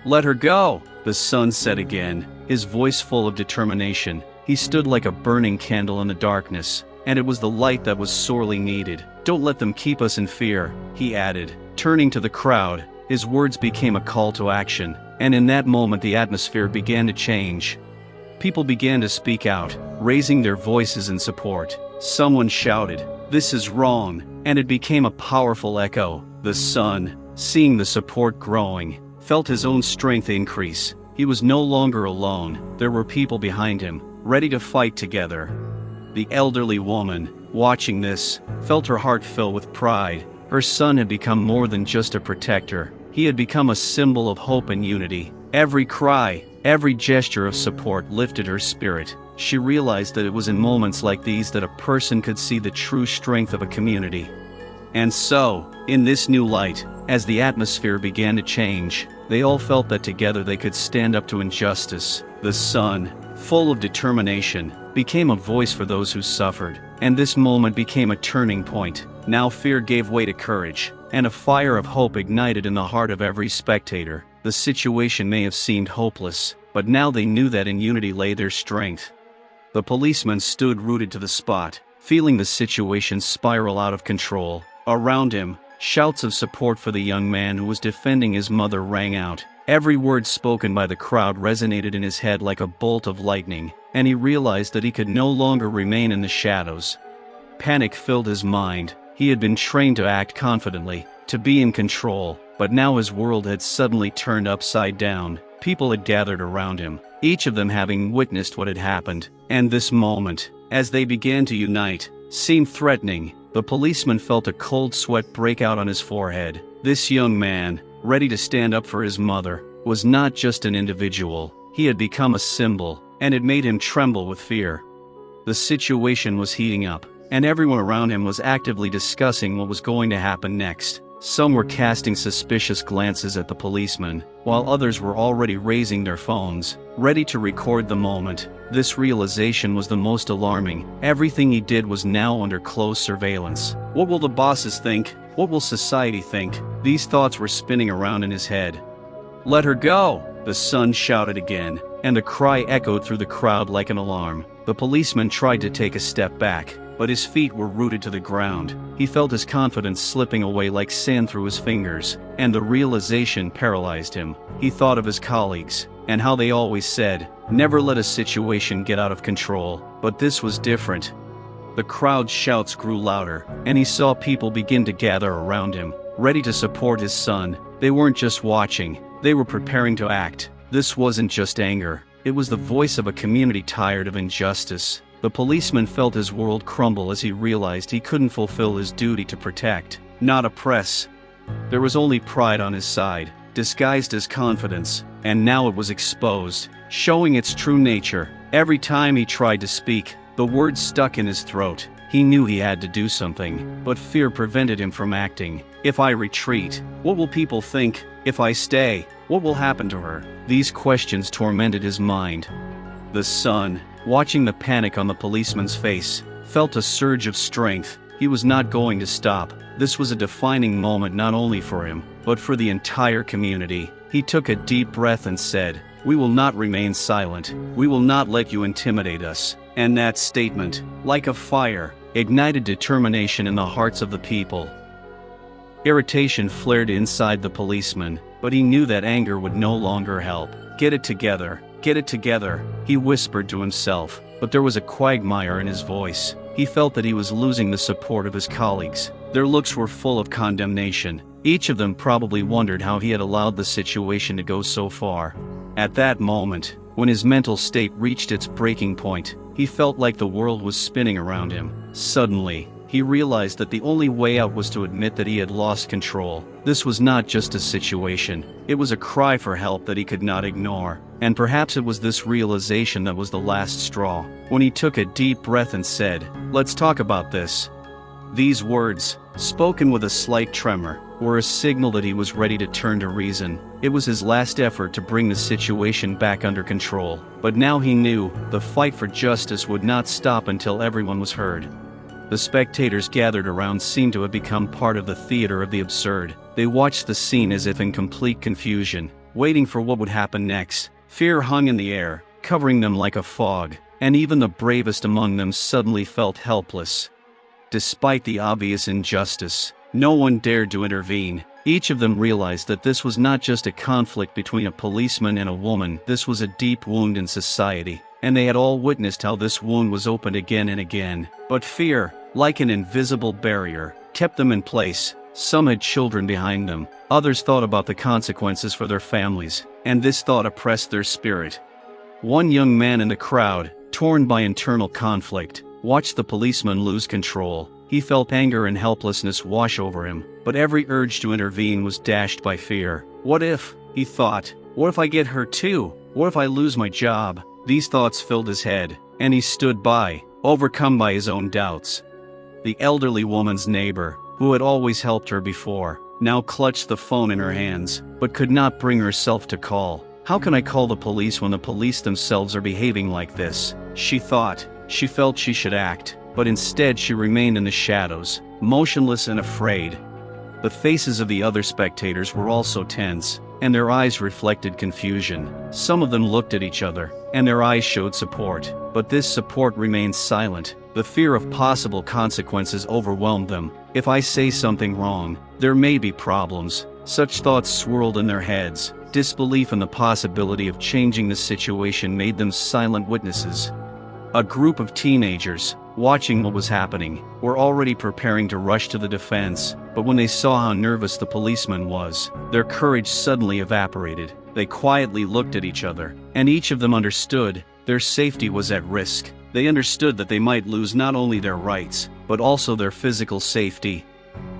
"Let her go," the son said again, his voice full of determination. He stood like a burning candle in the darkness, and it was the light that was sorely needed. "Don't let them keep us in fear," he added. Turning to the crowd, his words became a call to action, and in that moment the atmosphere began to change. People began to speak out, raising their voices in support. Someone shouted, "This is wrong," and it became a powerful echo. The son, seeing the support growing, felt his own strength increase. He was no longer alone. There were people behind him, ready to fight together. The elderly woman, watching this, felt her heart fill with pride. Her son had become more than just a protector. He had become a symbol of hope and unity. Every cry, every gesture of support lifted her spirit. She realized that it was in moments like these that a person could see the true strength of a community. And so, in this new light, as the atmosphere began to change, they all felt that together they could stand up to injustice. The son, full of determination, became a voice for those who suffered, and this moment became a turning point. Now fear gave way to courage, and a fire of hope ignited in the heart of every spectator. The situation may have seemed hopeless, but now they knew that in unity lay their strength. The policeman stood rooted to the spot, feeling the situation spiral out of control. Around him, shouts of support for the young man who was defending his mother rang out. Every word spoken by the crowd resonated in his head like a bolt of lightning, and he realized that he could no longer remain in the shadows. Panic filled his mind. He had been trained to act confidently, to be in control, but now his world had suddenly turned upside down. People had gathered around him, each of them having witnessed what had happened, and this moment, as they began to unite, seemed threatening. The policeman felt a cold sweat break out on his forehead. This young man, ready to stand up for his mother, was not just an individual, he had become a symbol, and it made him tremble with fear. The situation was heating up, and everyone around him was actively discussing what was going to happen next. Some were casting suspicious glances at the policeman, while others were already raising their phones, ready to record the moment. This realization was the most alarming. Everything he did was now under close surveillance. What will the bosses think? What will society think? These thoughts were spinning around in his head. "Let her go!" the son shouted again, and the cry echoed through the crowd like an alarm. The policeman tried to take a step back, but his feet were rooted to the ground. He felt his confidence slipping away like sand through his fingers, and the realization paralyzed him. He thought of his colleagues, and how they always said, "Never let a situation get out of control," but this was different. The crowd's shouts grew louder, and he saw people begin to gather around him, ready to support his son. They weren't just watching, they were preparing to act. This wasn't just anger, it was the voice of a community tired of injustice. The policeman felt his world crumble as he realized he couldn't fulfill his duty to protect, not oppress. There was only pride on his side, disguised as confidence, and now it was exposed, showing its true nature. Every time he tried to speak, the words stuck in his throat. He knew he had to do something, but fear prevented him from acting. If I retreat, what will people think? If I stay, what will happen to her? These questions tormented his mind. The son, watching the panic on the policeman's face, felt a surge of strength. He was not going to stop. This was a defining moment not only for him, but for the entire community. He took a deep breath and said, "We will not remain silent. We will not let you intimidate us." And that statement, like a fire, ignited determination in the hearts of the people. Irritation flared inside the policeman, but he knew that anger would no longer help. "Get it together. Get it together," he whispered to himself, but there was a quagmire in his voice. He felt that he was losing the support of his colleagues. Their looks were full of condemnation. Each of them probably wondered how he had allowed the situation to go so far. At that moment, when his mental state reached its breaking point, he felt like the world was spinning around him. Suddenly, he realized that the only way out was to admit that he had lost control. This was not just a situation, it was a cry for help that he could not ignore. And perhaps it was this realization that was the last straw. When he took a deep breath and said, "Let's talk about this." These words, spoken with a slight tremor, were a signal that he was ready to turn to reason. It was his last effort to bring the situation back under control. But now he knew, the fight for justice would not stop until everyone was heard. The spectators gathered around seemed to have become part of the theater of the absurd. They watched the scene as if in complete confusion, waiting for what would happen next. Fear hung in the air, covering them like a fog, and even the bravest among them suddenly felt helpless. Despite the obvious injustice, no one dared to intervene. Each of them realized that this was not just a conflict between a policeman and a woman, this was a deep wound in society, and they had all witnessed how this wound was opened again and again. But fear, like an invisible barrier, kept them in place. Some had children behind them, others thought about the consequences for their families, and this thought oppressed their spirit. One young man in the crowd, torn by internal conflict, watched the policeman lose control. He felt anger and helplessness wash over him, but every urge to intervene was dashed by fear. What if, he thought, what if I get hurt too? What if I lose my job? These thoughts filled his head, and he stood by, overcome by his own doubts. The elderly woman's neighbor, who had always helped her before, now clutched the phone in her hands, but could not bring herself to call. How can I call the police when the police themselves are behaving like this? She thought. She felt she should act, but instead she remained in the shadows, motionless and afraid. The faces of the other spectators were also tense, and their eyes reflected confusion. Some of them looked at each other, and their eyes showed support, but this support remained silent. The fear of possible consequences overwhelmed them. If I say something wrong, there may be problems. Such thoughts swirled in their heads. Disbelief in the possibility of changing the situation made them silent witnesses. A group of teenagers, watching what was happening, were already preparing to rush to the defense, but when they saw how nervous the policeman was, their courage suddenly evaporated. They quietly looked at each other, and each of them understood their safety was at risk. They understood that they might lose not only their rights, but also their physical safety.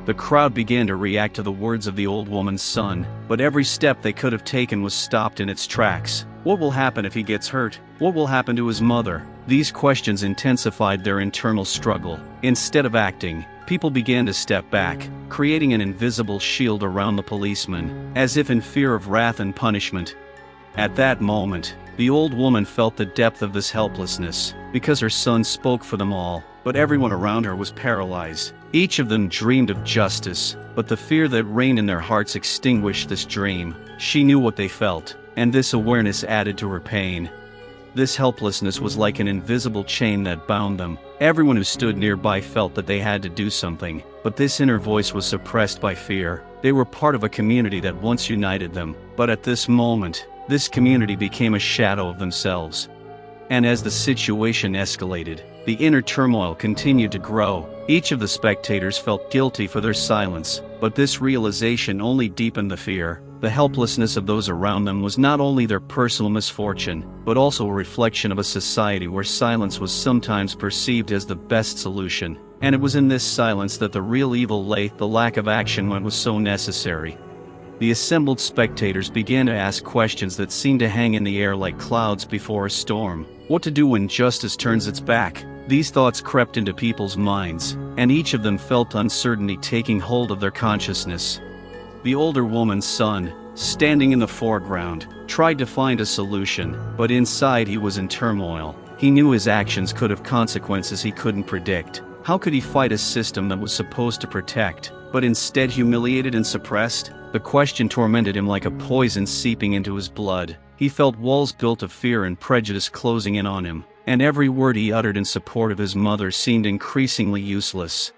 The crowd began to react to the words of the old woman's son, but every step they could have taken was stopped in its tracks. What will happen if he gets hurt? What will happen to his mother? These questions intensified their internal struggle. Instead of acting, people began to step back, creating an invisible shield around the policeman, as if in fear of wrath and punishment. At that moment, the old woman felt the depth of this helplessness, because her son spoke for them all, but everyone around her was paralyzed. Each of them dreamed of justice, but the fear that reigned in their hearts extinguished this dream. She knew what they felt, and this awareness added to her pain. This helplessness was like an invisible chain that bound them. Everyone who stood nearby felt that they had to do something, but this inner voice was suppressed by fear. They were part of a community that once united them, but at this moment, this community became a shadow of themselves. And as the situation escalated, the inner turmoil continued to grow. Each of the spectators felt guilty for their silence, but this realization only deepened the fear. The helplessness of those around them was not only their personal misfortune, but also a reflection of a society where silence was sometimes perceived as the best solution. And it was in this silence that the real evil lay, the lack of action when it was so necessary. The assembled spectators began to ask questions that seemed to hang in the air like clouds before a storm. What to do when justice turns its back? These thoughts crept into people's minds, and each of them felt uncertainty taking hold of their consciousness. The older woman's son, standing in the foreground, tried to find a solution, but inside he was in turmoil. He knew his actions could have consequences he couldn't predict. How could he fight a system that was supposed to protect, but instead humiliated and suppressed? The question tormented him like a poison seeping into his blood. He felt walls built of fear and prejudice closing in on him, and every word he uttered in support of his mother seemed increasingly useless.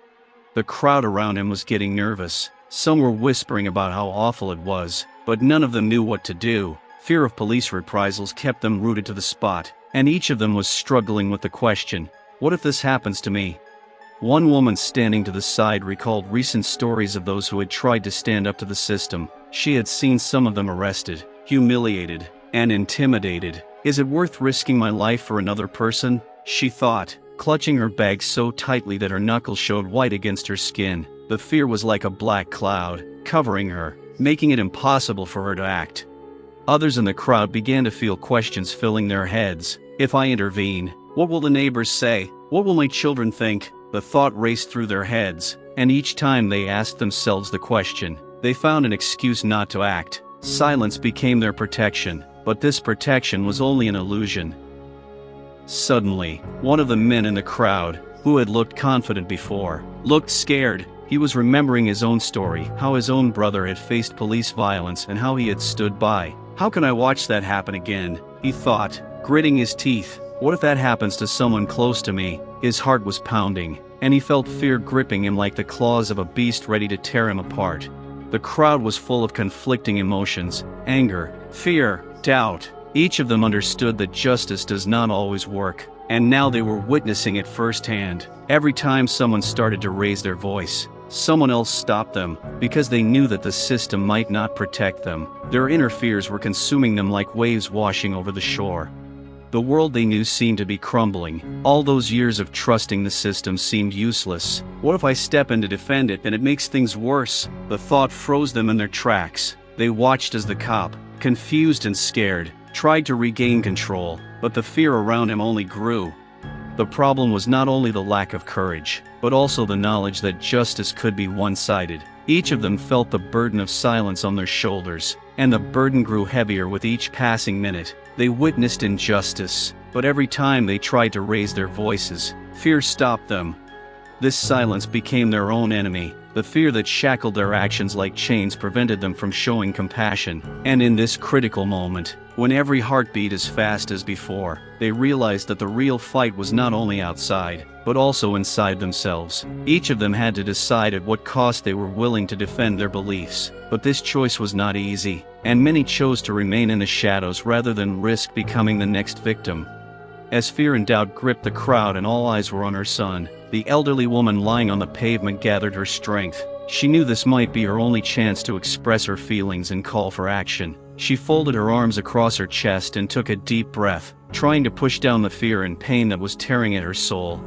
The crowd around him was getting nervous. Some were whispering about how awful it was, but none of them knew what to do. Fear of police reprisals kept them rooted to the spot, and each of them was struggling with the question, what if this happens to me? One woman standing to the side recalled recent stories of those who had tried to stand up to the system. She had seen some of them arrested, humiliated, and intimidated. Is it worth risking my life for another person? She thought, clutching her bag so tightly that her knuckles showed white against her skin. The fear was like a black cloud, covering her, making it impossible for her to act. Others in the crowd began to feel questions filling their heads. If I intervene, what will the neighbors say? What will my children think? The thought raced through their heads, and each time they asked themselves the question, they found an excuse not to act. Silence became their protection, but this protection was only an illusion. Suddenly, one of the men in the crowd, who had looked confident before, looked scared. He was remembering his own story, how his own brother had faced police violence and how he had stood by. How can I watch that happen again? He thought, gritting his teeth. What if that happens to someone close to me? His heart was pounding, and he felt fear gripping him like the claws of a beast ready to tear him apart. The crowd was full of conflicting emotions, anger, fear, doubt. Each of them understood that justice does not always work, and now they were witnessing it firsthand. Every time someone started to raise their voice, someone else stopped them, because they knew that the system might not protect them. Their inner fears were consuming them like waves washing over the shore. The world they knew seemed to be crumbling. All those years of trusting the system seemed useless. What if I step in to defend it and it makes things worse? The thought froze them in their tracks. They watched as the cop, confused and scared, tried to regain control, but the fear around him only grew. The problem was not only the lack of courage, but also the knowledge that justice could be one-sided. Each of them felt the burden of silence on their shoulders, and the burden grew heavier with each passing minute. They witnessed injustice, but every time they tried to raise their voices, fear stopped them. This silence became their own enemy. The fear that shackled their actions like chains prevented them from showing compassion. And in this critical moment, when every heart beat as fast as before, they realized that the real fight was not only outside, but also inside themselves. Each of them had to decide at what cost they were willing to defend their beliefs. But this choice was not easy, and many chose to remain in the shadows rather than risk becoming the next victim. As fear and doubt gripped the crowd and all eyes were on her son, the elderly woman lying on the pavement gathered her strength. She knew this might be her only chance to express her feelings and call for action. She folded her arms across her chest and took a deep breath, trying to push down the fear and pain that was tearing at her soul.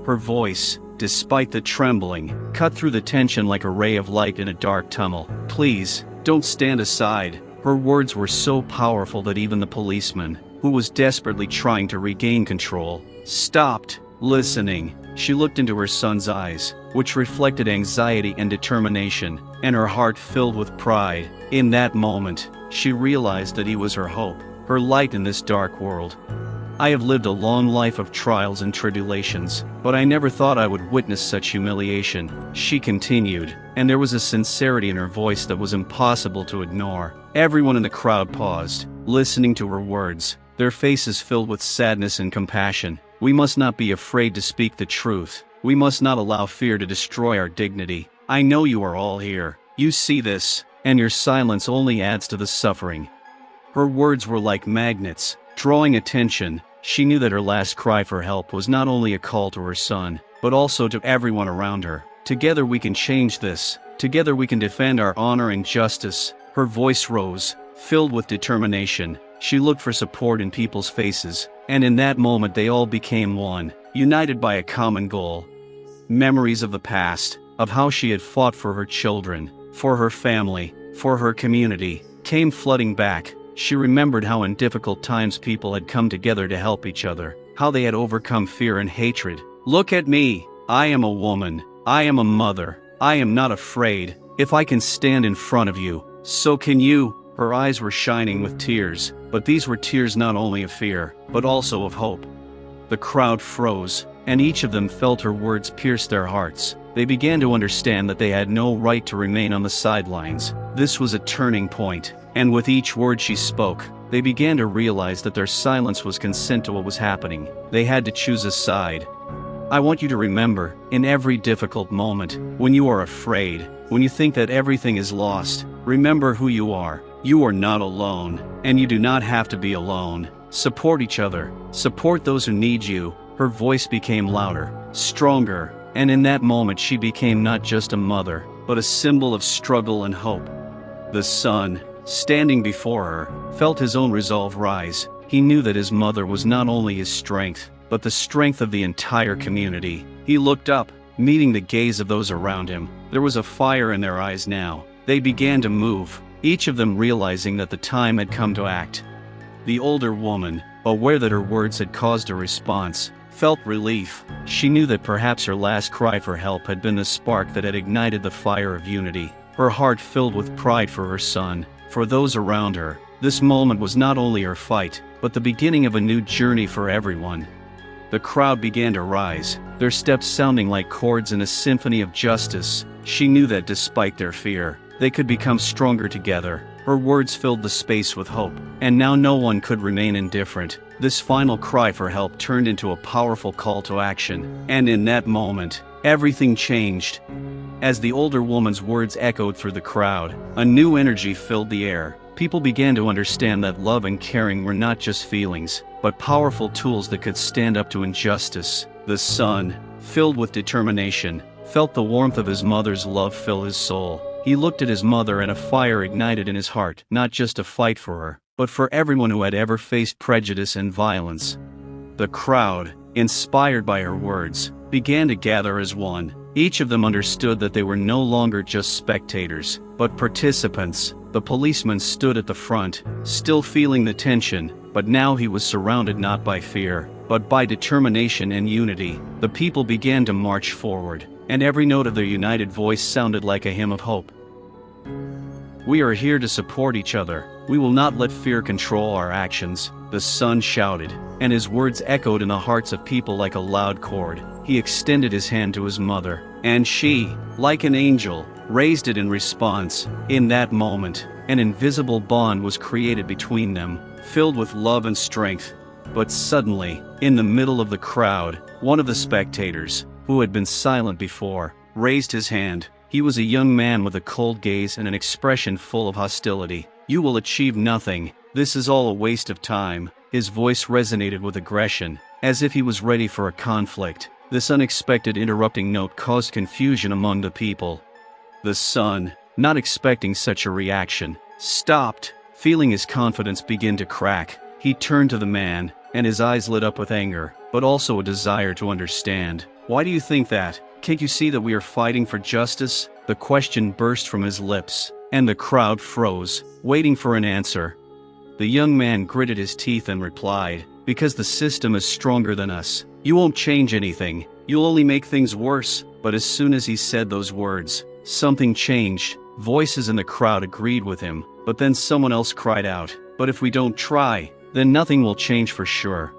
Her voice, despite the trembling, cut through the tension like a ray of light in a dark tunnel. "Please, don't stand aside." Her words were so powerful that even the policeman, who was desperately trying to regain control, stopped listening. She looked into her son's eyes, which reflected anxiety and determination, and her heart filled with pride. In that moment, she realized that he was her hope, her light in this dark world. "I have lived a long life of trials and tribulations, but I never thought I would witness such humiliation," she continued, and there was a sincerity in her voice that was impossible to ignore. Everyone in the crowd paused, listening to her words, their faces filled with sadness and compassion. "We must not be afraid to speak the truth. We must not allow fear to destroy our dignity. I know you are all here. You see this, and your silence only adds to the suffering." Her words were like magnets, drawing attention. She knew that her last cry for help was not only a call to her son, but also to everyone around her. "Together we can change this. Together we can defend our honor and justice." Her voice rose, filled with determination. She looked for support in people's faces, and in that moment they all became one, united by a common goal. Memories of the past, of how she had fought for her children, for her family, for her community, came flooding back. She remembered how in difficult times people had come together to help each other, how they had overcome fear and hatred. "Look at me. I am a woman. I am a mother. I am not afraid. If I can stand in front of you, so can you." Her eyes were shining with tears, but these were tears not only of fear, but also of hope. The crowd froze, and each of them felt her words pierce their hearts. They began to understand that they had no right to remain on the sidelines. This was a turning point, and with each word she spoke, they began to realize that their silence was consent to what was happening. They had to choose a side. "I want you to remember, in every difficult moment, when you are afraid, when you think that everything is lost, remember who you are. You are not alone, and you do not have to be alone. Support each other. Support those who need you." Her voice became louder, stronger, and in that moment she became not just a mother, but a symbol of struggle and hope. The son, standing before her, felt his own resolve rise. He knew that his mother was not only his strength, but the strength of the entire community. He looked up, meeting the gaze of those around him. There was a fire in their eyes now. They began to move, each of them realizing that the time had come to act. The older woman, aware that her words had caused a response, felt relief. She knew that perhaps her last cry for help had been the spark that had ignited the fire of unity. Her heart filled with pride for her son, for those around her. This moment was not only her fight, but the beginning of a new journey for everyone. The crowd began to rise, their steps sounding like chords in a symphony of justice. She knew that despite their fear, they could become stronger together. Her words filled the space with hope, and now no one could remain indifferent. This final cry for help turned into a powerful call to action, and in that moment, everything changed. As the older woman's words echoed through the crowd, a new energy filled the air. People began to understand that love and caring were not just feelings, but powerful tools that could stand up to injustice. The son, filled with determination, felt the warmth of his mother's love fill his soul. He looked at his mother and a fire ignited in his heart, not just to fight for her, but for everyone who had ever faced prejudice and violence. The crowd, inspired by her words, began to gather as one. Each of them understood that they were no longer just spectators, but participants. The policeman stood at the front, still feeling the tension, but now he was surrounded not by fear, but by determination and unity. The people began to march forward, and every note of their united voice sounded like a hymn of hope. "We are here to support each other. We will not let fear control our actions," the son shouted, and his words echoed in the hearts of people like a loud chord. He extended his hand to his mother, and she, like an angel, raised it in response. In that moment, an invisible bond was created between them, filled with love and strength. But suddenly, in the middle of the crowd, one of the spectators, who had been silent before, raised his hand. He was a young man with a cold gaze and an expression full of hostility. "You will achieve nothing. This is all a waste of time." His voice resonated with aggression, as if he was ready for a conflict. This unexpected interrupting note caused confusion among the people. The son, not expecting such a reaction, stopped. Feeling his confidence begin to crack, he turned to the man, and his eyes lit up with anger, but also a desire to understand. "Why do you think that? Can't you see that we are fighting for justice?" The question burst from his lips, and the crowd froze, waiting for an answer. The young man gritted his teeth and replied, "Because the system is stronger than us. You won't change anything. You'll only make things worse." But as soon as he said those words, something changed. Voices in the crowd agreed with him, but then someone else cried out, "But if we don't try, then nothing will change for sure."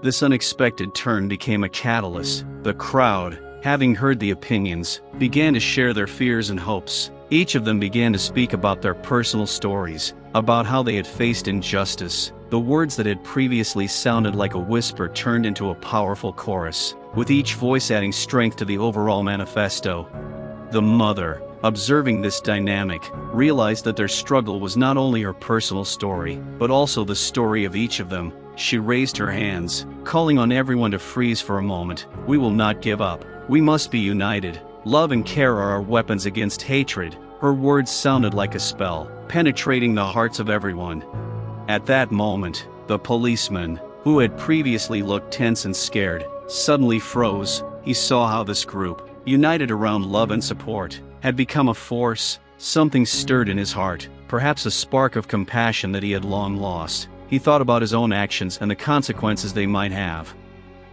This unexpected turn became a catalyst. The crowd, having heard the opinions, began to share their fears and hopes. Each of them began to speak about their personal stories, about how they had faced injustice. The words that had previously sounded like a whisper turned into a powerful chorus, with each voice adding strength to the overall manifesto. The mother, observing this dynamic, realized that their struggle was not only her personal story, but also the story of each of them. She raised her hands, calling on everyone to freeze for a moment. "We will not give up. We must be united. Love and care are our weapons against hatred." Her words sounded like a spell, penetrating the hearts of everyone. At that moment, the policeman, who had previously looked tense and scared, suddenly froze. He saw how this group, united around love and support, had become a force. Something stirred in his heart, perhaps a spark of compassion that he had long lost. He thought about his own actions and the consequences they might have.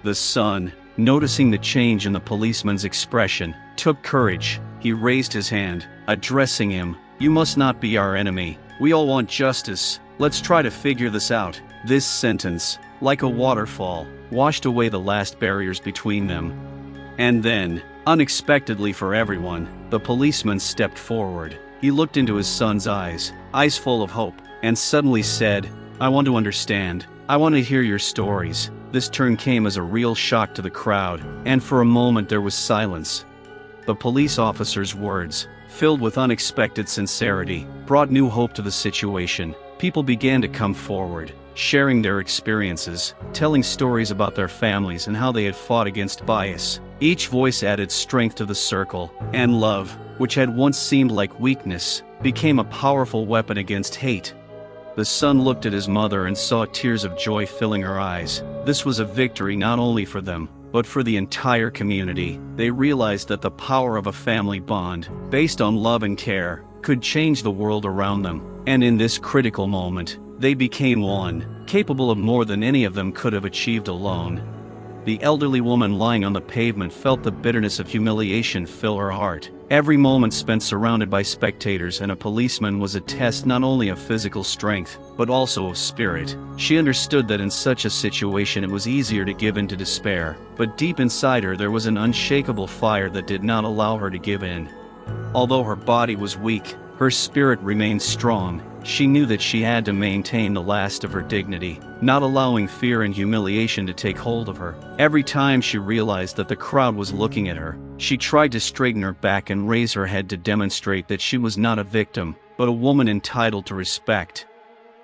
The son, noticing the change in the policeman's expression, took courage. He raised his hand, addressing him. "You must not be our enemy. We all want justice. Let's try to figure this out." This sentence, like a waterfall, washed away the last barriers between them. And then, unexpectedly for everyone, the policeman stepped forward. He looked into his son's eyes full of hope, and suddenly said, "I want to understand. I want to hear your stories." This turn came as a real shock to the crowd, and for a moment there was silence. The police officer's words, filled with unexpected sincerity, brought new hope to the situation. People began to come forward, sharing their experiences, telling stories about their families and how they had fought against bias. Each voice added strength to the circle, and love, which had once seemed like weakness, became a powerful weapon against hate. The son looked at his mother and saw tears of joy filling her eyes. This was a victory not only for them, but for the entire community. They realized that the power of a family bond, based on love and care, could change the world around them. And in this critical moment, they became one, capable of more than any of them could have achieved alone. The elderly woman lying on the pavement felt the bitterness of humiliation fill her heart. Every moment spent surrounded by spectators and a policeman was a test not only of physical strength, but also of spirit. She understood that in such a situation it was easier to give in to despair, but deep inside her there was an unshakable fire that did not allow her to give in. Although her body was weak, her spirit remained strong. She knew that she had to maintain the last of her dignity, not allowing fear and humiliation to take hold of her. Every time she realized that the crowd was looking at her, she tried to straighten her back and raise her head to demonstrate that she was not a victim, but a woman entitled to respect.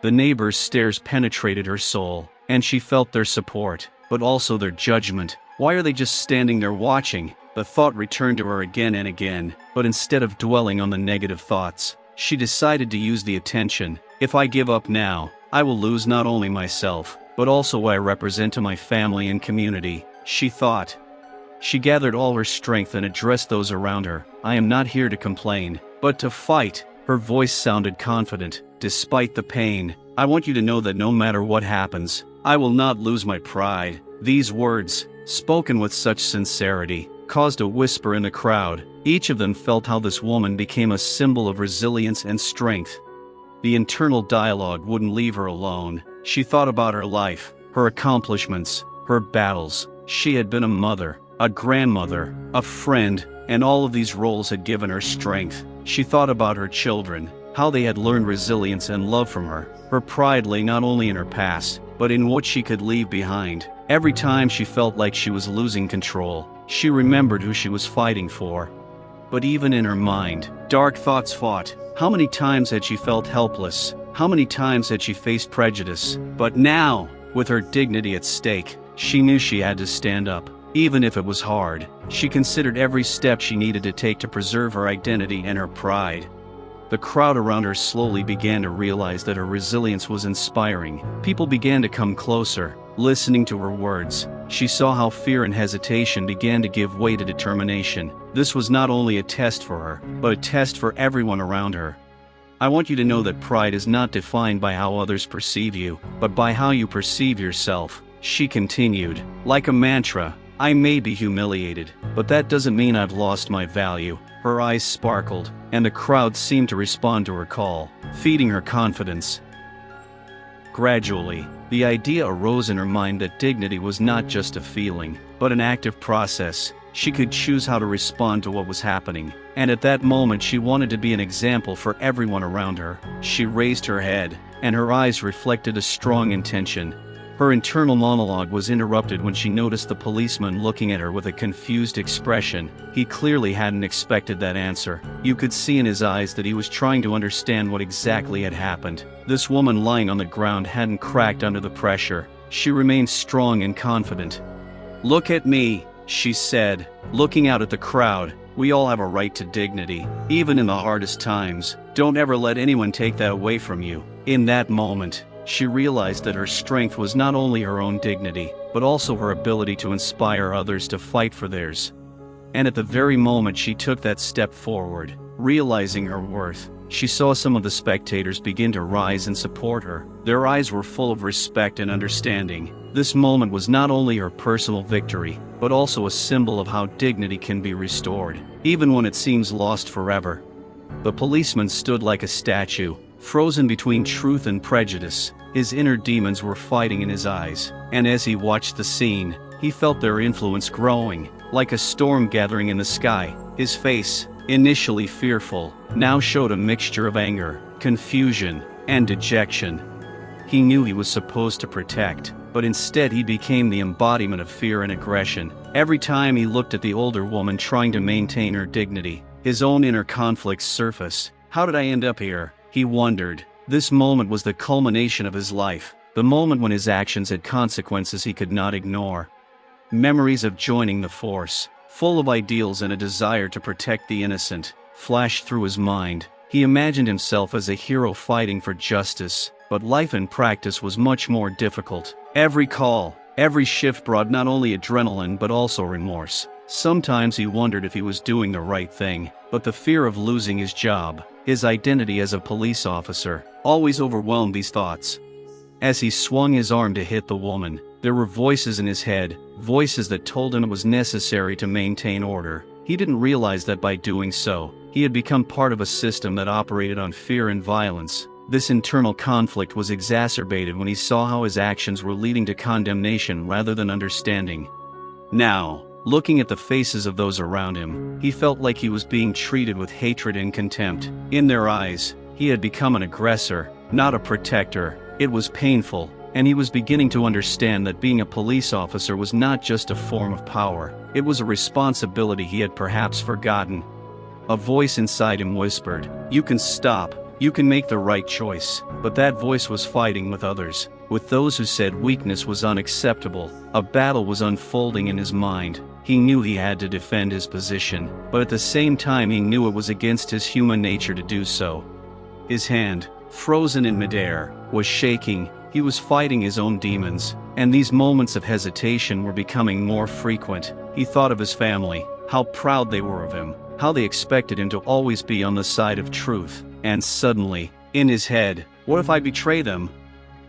The neighbors' stares penetrated her soul, and she felt their support, but also their judgment. Why are they just standing there watching? The thought returned to her again and again, but instead of dwelling on the negative thoughts, she decided to use the attention. If I give up now, I will lose not only myself, but also what I represent to my family and community, she thought. She gathered all her strength and addressed those around her. I am not here to complain, but to fight. Her voice sounded confident, despite the pain. I want you to know that no matter what happens, I will not lose my pride. These words, spoken with such sincerity, caused a whisper in the crowd. Each of them felt how this woman became a symbol of resilience and strength. The internal dialogue wouldn't leave her alone. She thought about her life, her accomplishments, her battles. She had been a mother, a grandmother, a friend, and all of these roles had given her strength. She thought about her children, how they had learned resilience and love from her. Her pride lay not only in her past, but in what she could leave behind. Every time she felt like she was losing control, she remembered who she was fighting for. But even in her mind, dark thoughts fought. How many times had she felt helpless? How many times had she faced prejudice? But now, With her dignity at stake, she knew she had to stand up. Even if it was hard, she considered every step she needed to take to preserve her identity and her pride. The crowd around her slowly began to realize that her resilience was inspiring. People began to come closer, listening to her words. She saw how fear and hesitation began to give way to determination. This was not only a test for her, but a test for everyone around her. I want you to know that pride is not defined by how others perceive you, but by how you perceive yourself, she continued. Like a mantra, I may be humiliated, but that doesn't mean I've lost my value. Her eyes sparkled, and the crowd seemed to respond to her call, feeding her confidence. Gradually, the idea arose in her mind that dignity was not just a feeling, but an active process. She could choose how to respond to what was happening, and at that moment she wanted to be an example for everyone around her. She raised her head, and her eyes reflected a strong intention. Her internal monologue was interrupted when she noticed the policeman looking at her with a confused expression. He clearly hadn't expected that answer. You could see in his eyes that he was trying to understand what exactly had happened. This woman lying on the ground hadn't cracked under the pressure. She remained strong and confident. "Look at me," she said, looking out at the crowd. "We all have a right to dignity, even in the hardest times. Don't ever let anyone take that away from you." In that moment, she realized that her strength was not only her own dignity, but also her ability to inspire others to fight for theirs. And at the very moment she took that step forward, realizing her worth, she saw some of the spectators begin to rise and support her. Their eyes were full of respect and understanding. This moment was not only her personal victory, but also a symbol of how dignity can be restored, even when it seems lost forever. The policeman stood like a statue, frozen between truth and prejudice. His inner demons were fighting in his eyes, and as he watched the scene, he felt their influence growing, like a storm gathering in the sky. His face, initially fearful, now showed a mixture of anger, confusion, and dejection. He knew he was supposed to protect, but instead he became the embodiment of fear and aggression. Every time he looked at the older woman trying to maintain her dignity, his own inner conflicts surfaced. How did I end up here? He wondered. This moment was the culmination of his life, the moment when his actions had consequences he could not ignore. Memories of joining the force, full of ideals and a desire to protect the innocent, flashed through his mind. He imagined himself as a hero fighting for justice, but life in practice was much more difficult. Every call, every shift brought not only adrenaline but also remorse. Sometimes he wondered if he was doing the right thing, but the fear of losing his job, his identity as a police officer, always overwhelmed these thoughts. As he swung his arm to hit the woman, there were voices in his head, voices that told him it was necessary to maintain order. He didn't realize that by doing so, he had become part of a system that operated on fear and violence. This internal conflict was exacerbated when he saw how his actions were leading to condemnation rather than understanding. Now, looking at the faces of those around him, he felt like he was being treated with hatred and contempt. In their eyes, he had become an aggressor, not a protector. It was painful, and he was beginning to understand that being a police officer was not just a form of power, it was a responsibility he had perhaps forgotten. A voice inside him whispered, "You can stop, you can make the right choice." But that voice was fighting with others, with those who said weakness was unacceptable. A battle was unfolding in his mind. He knew he had to defend his position, but at the same time he knew it was against his human nature to do so. His hand, frozen in midair, was shaking. He was fighting his own demons, and these moments of hesitation were becoming more frequent. He thought of his family, how proud they were of him, how they expected him to always be on the side of truth, and suddenly, in his head, what if I betray them?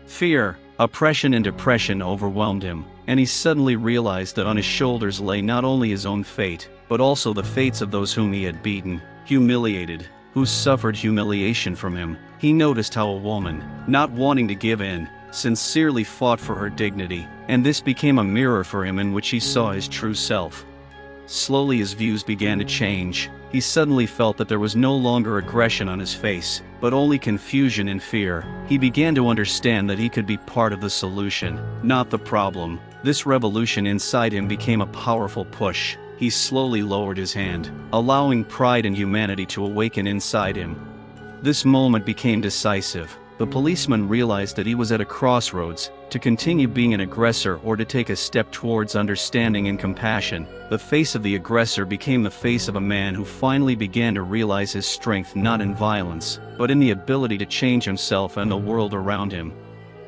Fear, oppression and depression overwhelmed him, and he suddenly realized that on his shoulders lay not only his own fate, but also the fates of those whom he had beaten, humiliated, who suffered humiliation from him. He noticed how a woman, not wanting to give in, sincerely fought for her dignity, and this became a mirror for him in which he saw his true self. Slowly his views began to change. He suddenly felt that there was no longer aggression on his face, but only confusion and fear. He began to understand that he could be part of the solution, not the problem. This revolution inside him became a powerful push. He slowly lowered his hand, allowing pride and humanity to awaken inside him. This moment became decisive. The policeman realized that he was at a crossroads, to continue being an aggressor or to take a step towards understanding and compassion. The face of the aggressor became the face of a man who finally began to realize his strength not in violence, but in the ability to change himself and the world around him.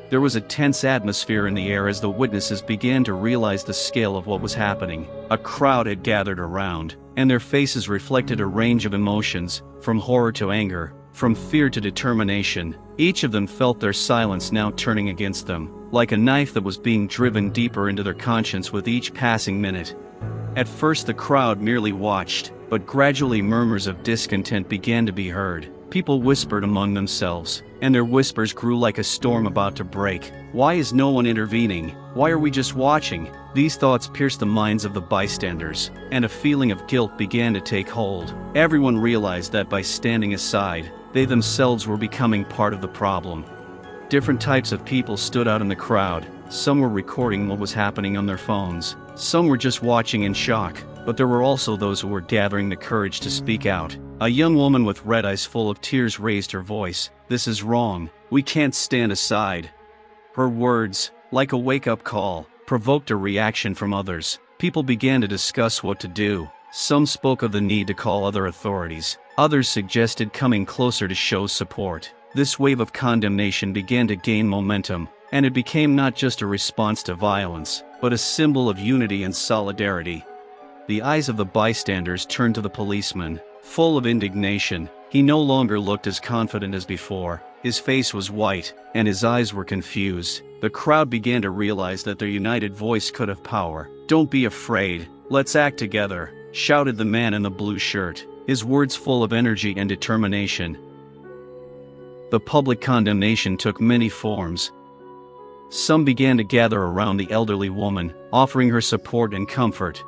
There was a tense atmosphere in the air as the witnesses began to realize the scale of what was happening. A crowd had gathered around, and their faces reflected a range of emotions, from horror to anger, from fear to determination. Each of them felt their silence now turning against them, like a knife that was being driven deeper into their conscience with each passing minute. At first the crowd merely watched, but gradually murmurs of discontent began to be heard. People whispered among themselves, and their whispers grew like a storm about to break. Why is no one intervening? Why are we just watching? These thoughts pierced the minds of the bystanders, and a feeling of guilt began to take hold. Everyone realized that by standing aside, they themselves were becoming part of the problem. Different types of people stood out in the crowd. Some were recording what was happening on their phones. Some were just watching in shock, but there were also those who were gathering the courage to speak out. A young woman with red eyes full of tears raised her voice. "This is wrong. We can't stand aside." Her words, like a wake-up call, provoked a reaction from others. People began to discuss what to do. Some spoke of the need to call other authorities. Others suggested coming closer to show support. This wave of condemnation began to gain momentum, and it became not just a response to violence, but a symbol of unity and solidarity. The eyes of the bystanders turned to the policeman, full of indignation. He no longer looked as confident as before. His face was white, and his eyes were confused. The crowd began to realize that their united voice could have power. "Don't be afraid. Let's act together," shouted the man in the blue shirt, his words full of energy and determination. The public condemnation took many forms. Some began to gather around the elderly woman, offering her support and comfort.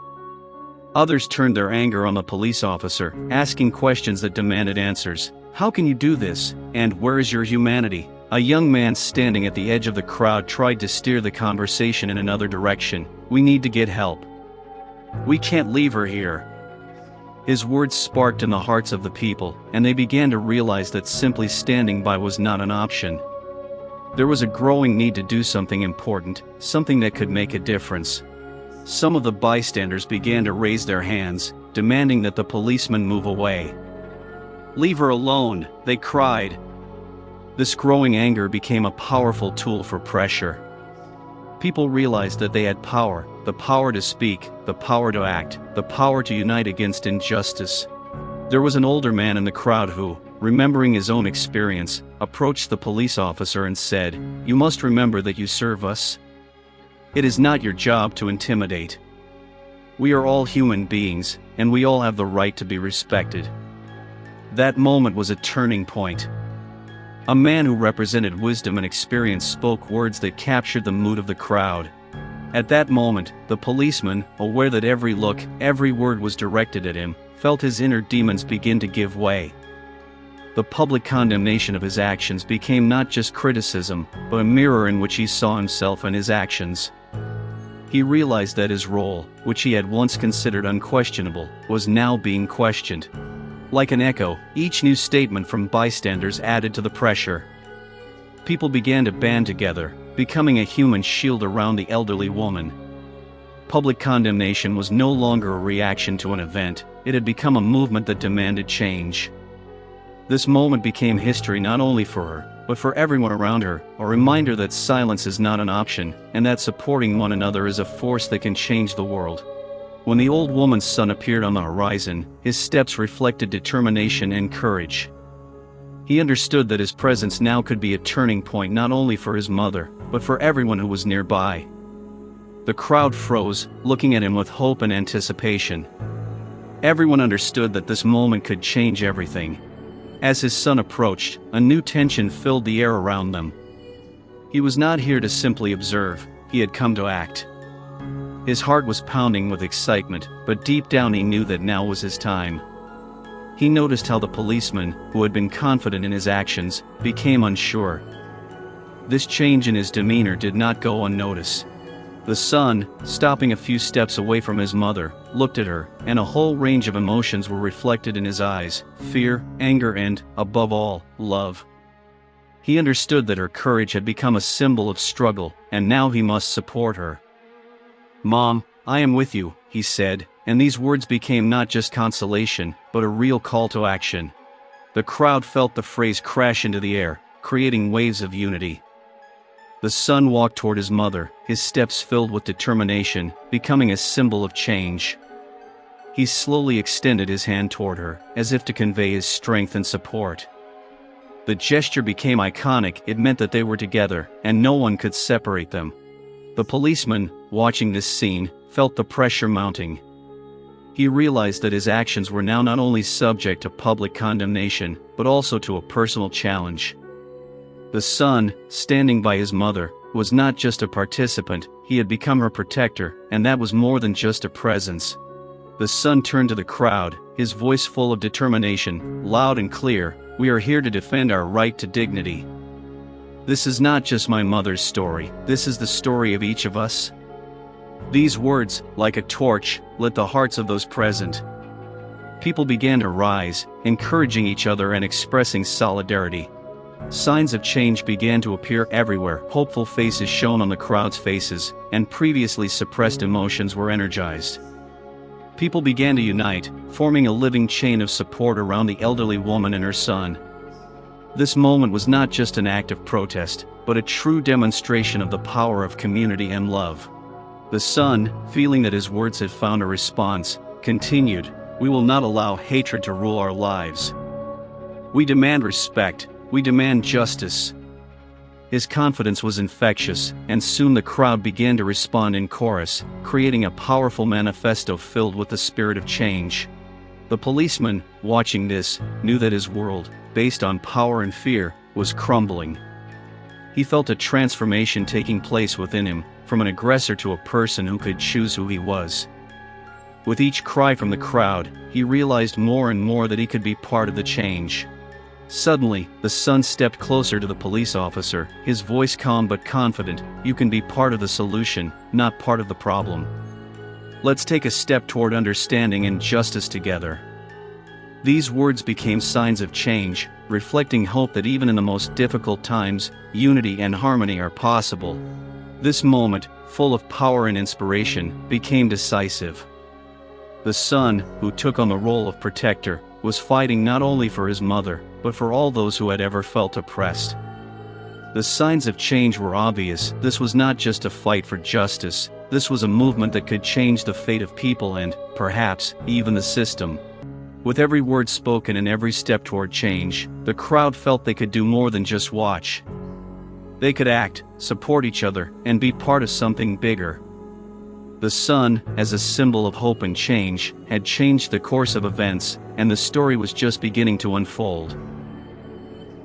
Others turned their anger on the police officer, asking questions that demanded answers. "How can you do this? And where is your humanity?" A young man standing at the edge of the crowd tried to steer the conversation in another direction. "We need to get help. We can't leave her here." His words sparked in the hearts of the people, and they began to realize that simply standing by was not an option. There was a growing need to do something important, something that could make a difference. Some of the bystanders began to raise their hands, demanding that the policeman move away. "Leave her alone," they cried. This growing anger became a powerful tool for pressure. People realized that they had power, the power to speak, the power to act, the power to unite against injustice. There was an older man in the crowd who, remembering his own experience, approached the police officer and said, "You must remember that you serve us. It is not your job to intimidate. We are all human beings, and we all have the right to be respected." That moment was a turning point. A man who represented wisdom and experience spoke words that captured the mood of the crowd. At that moment, the policeman, aware that every look, every word was directed at him, felt his inner demons begin to give way. The public condemnation of his actions became not just criticism, but a mirror in which he saw himself and his actions. He realized that his role, which he had once considered unquestionable, was now being questioned. Like an echo, each new statement from bystanders added to the pressure. People began to band together, becoming a human shield around the elderly woman. Public condemnation was no longer a reaction to an event, it had become a movement that demanded change. This moment became history not only for her, but for everyone around her, a reminder that silence is not an option, and that supporting one another is a force that can change the world. When the old woman's son appeared on the horizon, his steps reflected determination and courage. He understood that his presence now could be a turning point not only for his mother, but for everyone who was nearby. The crowd froze, looking at him with hope and anticipation. Everyone understood that this moment could change everything. As his son approached, a new tension filled the air around them. He was not here to simply observe, he had come to act. His heart was pounding with excitement, but deep down he knew that now was his time. He noticed how the policeman, who had been confident in his actions, became unsure. This change in his demeanor did not go unnoticed. The son, stopping a few steps away from his mother, looked at her, and a whole range of emotions were reflected in his eyes: fear, anger and, above all, love. He understood that her courage had become a symbol of struggle, and now he must support her. "Mom, I am with you," he said, and these words became not just consolation, but a real call to action. The crowd felt the phrase crash into the air, creating waves of unity. The son walked toward his mother, his steps filled with determination, becoming a symbol of change. He slowly extended his hand toward her, as if to convey his strength and support. The gesture became iconic. It meant that they were together, and no one could separate them. The policeman, watching this scene, felt the pressure mounting. He realized that his actions were now not only subject to public condemnation, but also to a personal challenge. The son, standing by his mother, was not just a participant, he had become her protector, and that was more than just a presence. The son turned to the crowd, his voice full of determination, loud and clear, "We are here to defend our right to dignity. This is not just my mother's story, this is the story of each of us." These words, like a torch, lit the hearts of those present. People began to rise, encouraging each other and expressing solidarity. Signs of change began to appear everywhere. Hopeful faces shone on the crowd's faces, and previously suppressed emotions were energized. People began to unite, forming a living chain of support around the elderly woman and her son. This moment was not just an act of protest, but a true demonstration of the power of community and love. The son, feeling that his words had found a response, continued, "We will not allow hatred to rule our lives. We demand respect, we demand justice." His confidence was infectious, and soon the crowd began to respond in chorus, creating a powerful manifesto filled with the spirit of change. The policeman, watching this, knew that his world, based on power and fear, was crumbling. He felt a transformation taking place within him, from an aggressor to a person who could choose who he was. With each cry from the crowd, he realized more and more that he could be part of the change. Suddenly, the son stepped closer to the police officer, his voice calm but confident. "You can be part of the solution, not part of the problem. Let's take a step toward understanding and justice together." These words became signs of change, reflecting hope that even in the most difficult times, unity and harmony are possible. This moment, full of power and inspiration, became decisive. The son, who took on the role of protector, was fighting not only for his mother, but for all those who had ever felt oppressed. The signs of change were obvious. This was not just a fight for justice, this was a movement that could change the fate of people and, perhaps, even the system. With every word spoken and every step toward change, the crowd felt they could do more than just watch. They could act, support each other, and be part of something bigger. The sun, as a symbol of hope and change, had changed the course of events, and the story was just beginning to unfold.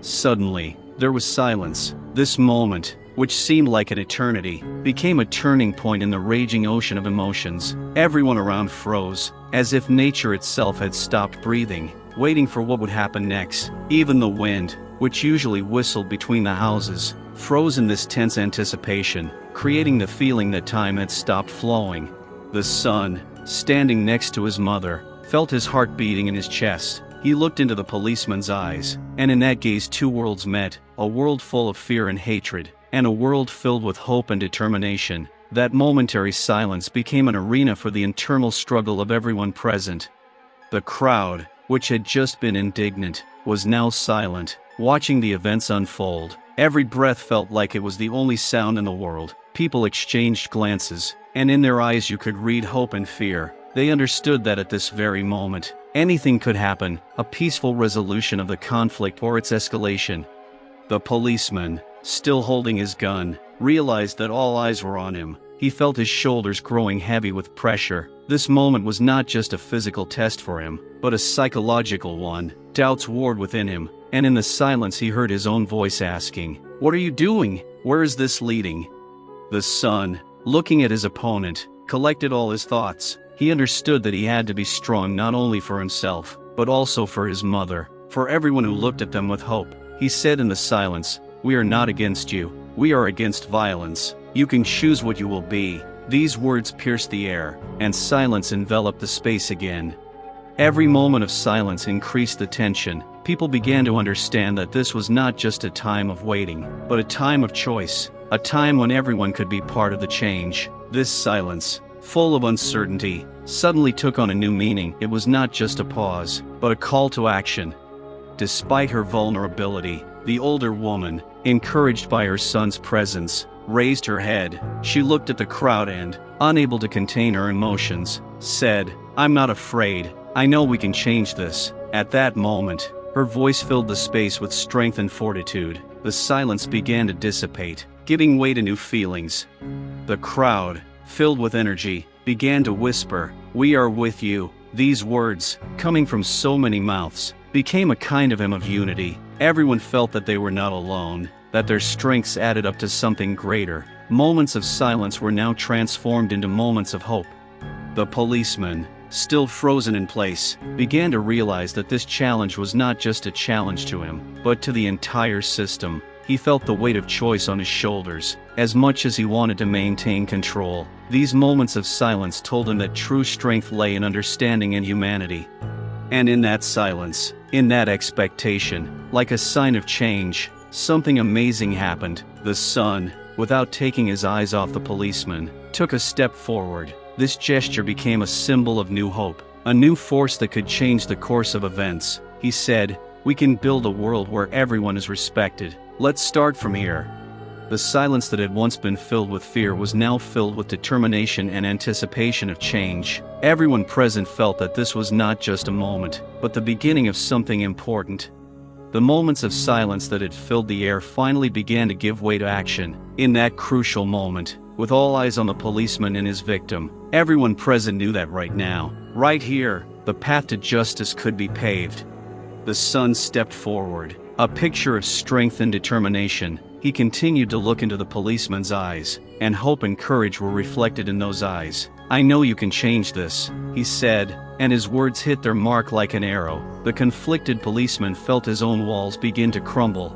Suddenly, there was silence. This moment, which seemed like an eternity, became a turning point in the raging ocean of emotions. Everyone around froze, as if nature itself had stopped breathing, waiting for what would happen next. Even the wind, which usually whistled between the houses, froze in this tense anticipation, creating the feeling that time had stopped flowing. The son, standing next to his mother, felt his heart beating in his chest. He looked into the policeman's eyes, and in that gaze two worlds met, a world full of fear and hatred, and a world filled with hope and determination. That momentary silence became an arena for the internal struggle of everyone present. The crowd, which had just been indignant, was now silent, watching the events unfold. Every breath felt like it was the only sound in the world. People exchanged glances, and in their eyes you could read hope and fear. They understood that at this very moment, anything could happen, a peaceful resolution of the conflict or its escalation. The policeman, still holding his gun, realized that all eyes were on him. He felt his shoulders growing heavy with pressure. This moment was not just a physical test for him, but a psychological one. Doubts warred within him, and in the silence he heard his own voice asking, "What are you doing? Where is this leading?" The son, looking at his opponent, collected all his thoughts. He understood that he had to be strong not only for himself, but also for his mother, for everyone who looked at them with hope. He said in the silence, "We are not against you, we are against violence. You can choose what you will be." These words pierced the air, and silence enveloped the space again. Every moment of silence increased the tension. people began to understand that this was not just a time of waiting, but a time of choice, a time when everyone could be part of the change. This silence, full of uncertainty, suddenly took on a new meaning. It was not just a pause, but a call to action. Despite her vulnerability, the older woman, encouraged by her son's presence, raised her head. She looked at the crowd and, unable to contain her emotions, said, "I'm not afraid. I know we can change this." At that moment, her voice filled the space with strength and fortitude. The silence began to dissipate, giving way to new feelings. The crowd, filled with energy, began to whisper, "We are with you." These words, coming from so many mouths, became a kind of hymn of unity. Everyone felt that they were not alone, that their strengths added up to something greater. Moments of silence were now transformed into moments of hope. The policeman, still frozen in place, began to realize that this challenge was not just a challenge to him, but to the entire system. He felt the weight of choice on his shoulders, as much as he wanted to maintain control. These moments of silence told him that true strength lay in understanding and humanity. And in that silence, in that expectation, like a sign of change, something amazing happened. The son, without taking his eyes off the policeman, took a step forward. This gesture became a symbol of new hope, a new force that could change the course of events. He said, "We can build a world where everyone is respected. Let's start from here." The silence that had once been filled with fear was now filled with determination and anticipation of change. Everyone present felt that this was not just a moment, but the beginning of something important. The moments of silence that had filled the air finally began to give way to action. In that crucial moment, with all eyes on the policeman and his victim, everyone present knew that right now, right here, the path to justice could be paved. The son stepped forward, a picture of strength and determination. He continued to look into the policeman's eyes, and hope and courage were reflected in those eyes. "I know you can change this," he said, and his words hit their mark like an arrow. The conflicted policeman felt his own walls begin to crumble.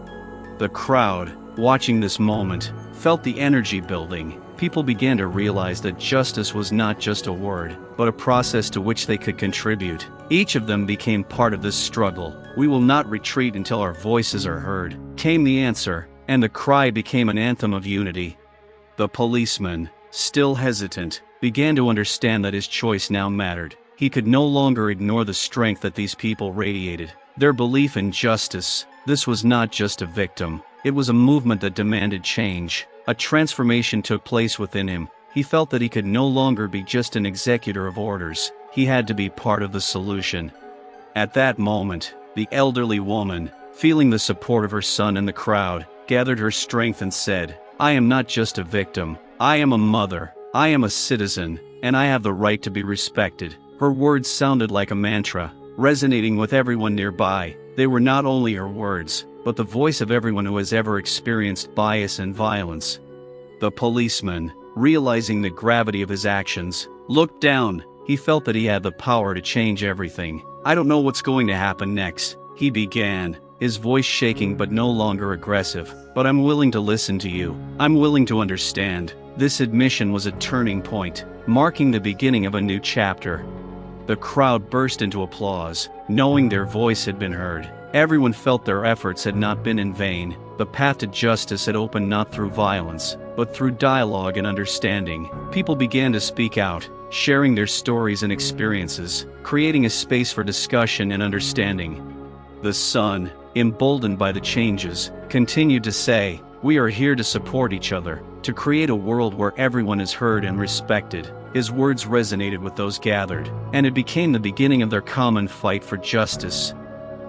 The crowd, watching this moment, felt the energy building. People began to realize that justice was not just a word, but a process to which they could contribute. Each of them became part of this struggle. "We will not retreat until our voices are heard," came the answer, and the cry became an anthem of unity. The policeman, still hesitant, began to understand that his choice now mattered. He could no longer ignore the strength that these people radiated. Their belief in justice. This was not just a victim. It was a movement that demanded change. A transformation took place within him. He felt that he could no longer be just an executor of orders. He had to be part of the solution. At that moment, the elderly woman, feeling the support of her son in the crowd, gathered her strength and said, "I am not just a victim. I am a mother. I am a citizen, and I have the right to be respected." Her words sounded like a mantra, resonating with everyone nearby. They were not only her words, but the voice of everyone who has ever experienced bias and violence. The policeman, realizing the gravity of his actions, looked down. He felt that he had the power to change everything. "I don't know what's going to happen next," he began, his voice shaking but no longer aggressive. "But I'm willing to listen to you. I'm willing to understand." This admission was a turning point, marking the beginning of a new chapter. The crowd burst into applause, knowing their voice had been heard. Everyone felt their efforts had not been in vain. The path to justice had opened not through violence, but through dialogue and understanding. People began to speak out, sharing their stories and experiences, creating a space for discussion and understanding. The son, emboldened by the changes, continued to say, "We are here to support each other, to create a world where everyone is heard and respected." His words resonated with those gathered, and it became the beginning of their common fight for justice.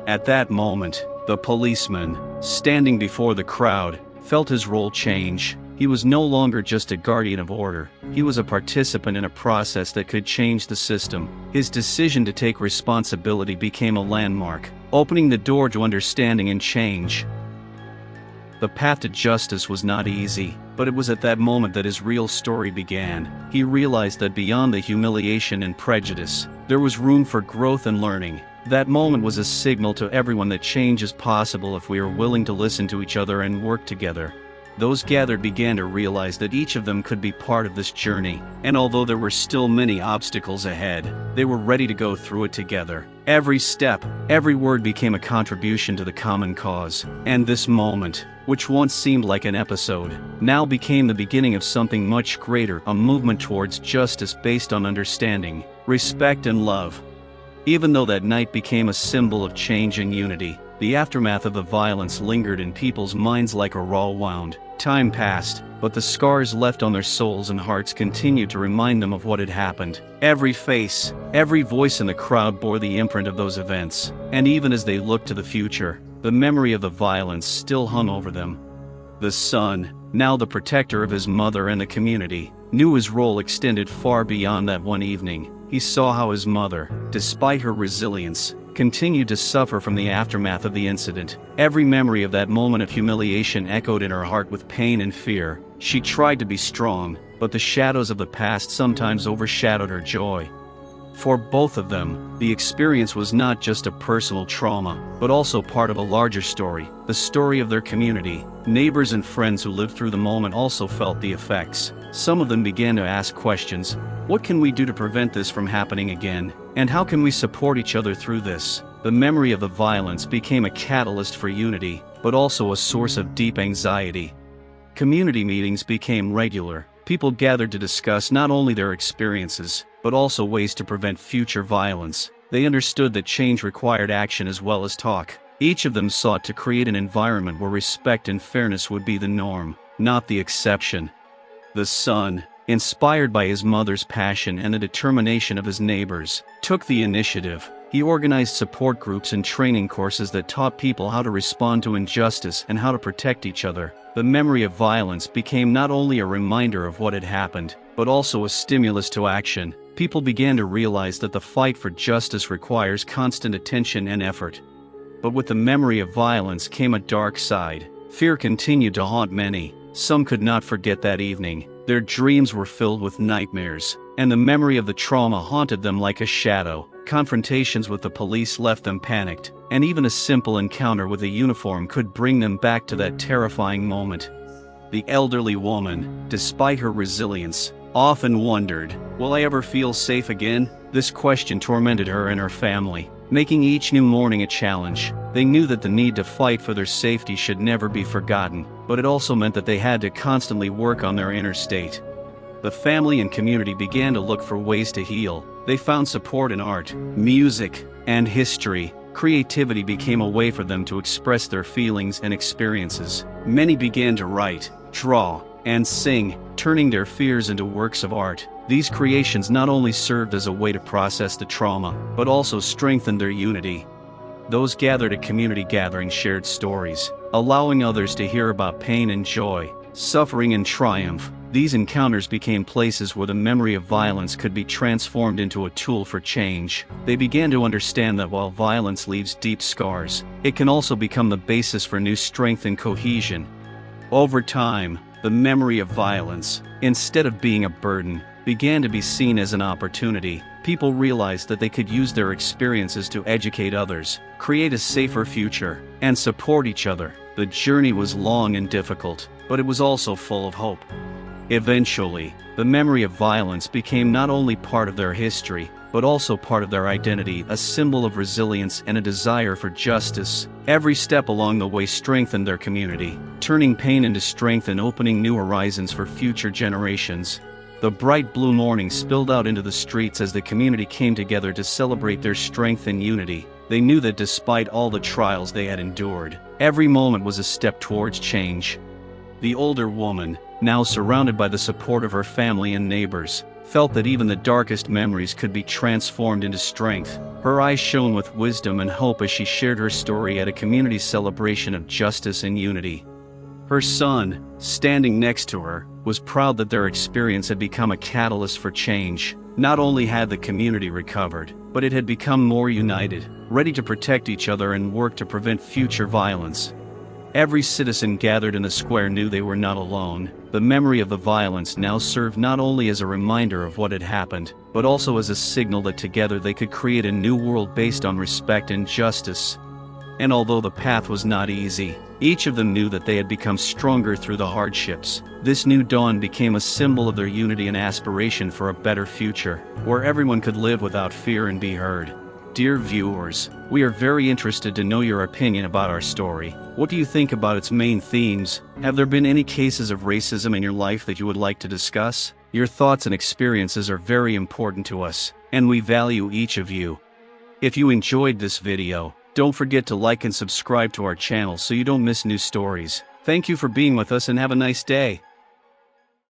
At that moment, the policeman, standing before the crowd, felt his role change. He was no longer just a guardian of order. He was a participant in a process that could change the system. His decision to take responsibility became a landmark, opening the door to understanding and change. The path to justice was not easy, but it was at that moment that his real story began. He realized that beyond the humiliation and prejudice, there was room for growth and learning. That moment was a signal to everyone that change is possible if we are willing to listen to each other and work together. Those gathered began to realize that each of them could be part of this journey, and although there were still many obstacles ahead, they were ready to go through it together. Every step, every word became a contribution to the common cause, and this moment, which once seemed like an episode, now became the beginning of something much greater, a movement towards justice based on understanding, respect and love. Even though that night became a symbol of change and unity, the aftermath of the violence lingered in people's minds like a raw wound. Time passed, but the scars left on their souls and hearts continued to remind them of what had happened. Every face, every voice in the crowd bore the imprint of those events, and even as they looked to the future, the memory of the violence still hung over them. The son, now the protector of his mother and the community, knew his role extended far beyond that one evening. He saw how his mother, despite her resilience, continued to suffer from the aftermath of the incident. Every memory of that moment of humiliation echoed in her heart with pain and fear. She tried to be strong, but the shadows of the past sometimes overshadowed her joy. For both of them, the experience was not just a personal trauma, but also part of a larger story, the story of their community. Neighbors and friends who lived through the moment also felt the effects. Some of them began to ask questions. What can we do to prevent this from happening again? And how can we support each other through this? The memory of the violence became a catalyst for unity, but also a source of deep anxiety. Community meetings became regular. People gathered to discuss not only their experiences, but also ways to prevent future violence. They understood that change required action as well as talk. Each of them sought to create an environment where respect and fairness would be the norm, not the exception. The son, inspired by his mother's passion and the determination of his neighbors, took the initiative. He organized support groups and training courses that taught people how to respond to injustice and how to protect each other. The memory of violence became not only a reminder of what had happened, but also a stimulus to action. People began to realize that the fight for justice requires constant attention and effort. But with the memory of violence came a dark side. Fear continued to haunt many. Some could not forget that evening. Their dreams were filled with nightmares, and the memory of the trauma haunted them like a shadow. Confrontations with the police left them panicked, and even a simple encounter with a uniform could bring them back to that terrifying moment. The elderly woman, despite her resilience, often wondered, "Will I ever feel safe again?" This question tormented her and her family, making each new morning a challenge. They knew that the need to fight for their safety should never be forgotten, but it also meant that they had to constantly work on their inner state. The family and community began to look for ways to heal. They found support in art, music, and history. Creativity became a way for them to express their feelings and experiences. Many began to write, draw, and sing, turning their fears into works of art. These creations not only served as a way to process the trauma, but also strengthened their unity. Those gathered at community gatherings shared stories, allowing others to hear about pain and joy, suffering and triumph. These encounters became places where the memory of violence could be transformed into a tool for change. They began to understand that while violence leaves deep scars, it can also become the basis for new strength and cohesion. Over time, the memory of violence, instead of being a burden, began to be seen as an opportunity. People realized that they could use their experiences to educate others, create a safer future, and support each other. The journey was long and difficult, but it was also full of hope. Eventually, the memory of violence became not only part of their history, but also part of their identity, a symbol of resilience and a desire for justice. Every step along the way strengthened their community, turning pain into strength and opening new horizons for future generations. The bright blue morning spilled out into the streets as the community came together to celebrate their strength and unity. They knew that despite all the trials they had endured, every moment was a step towards change. The older woman, now surrounded by the support of her family and neighbors, felt that even the darkest memories could be transformed into strength. Her eyes shone with wisdom and hope as she shared her story at a community celebration of justice and unity. Her son, standing next to her, was proud that their experience had become a catalyst for change. Not only had the community recovered, but it had become more united, ready to protect each other and work to prevent future violence. Every citizen gathered in the square knew they were not alone. The memory of the violence now served not only as a reminder of what had happened, but also as a signal that together they could create a new world based on respect and justice. And although the path was not easy, Each of them knew that they had become stronger through the hardships. This new dawn became a symbol of their unity and aspiration for a better future, where everyone could live without fear and be heard. Dear viewers, we are very interested to know your opinion about our story. What do you think about its main themes? Have there been any cases of racism in your life that you would like to discuss? Your thoughts and experiences are very important to us, and we value each of you. If you enjoyed this video, don't forget to like and subscribe to our channel so you don't miss new stories. Thank you for being with us and have a nice day.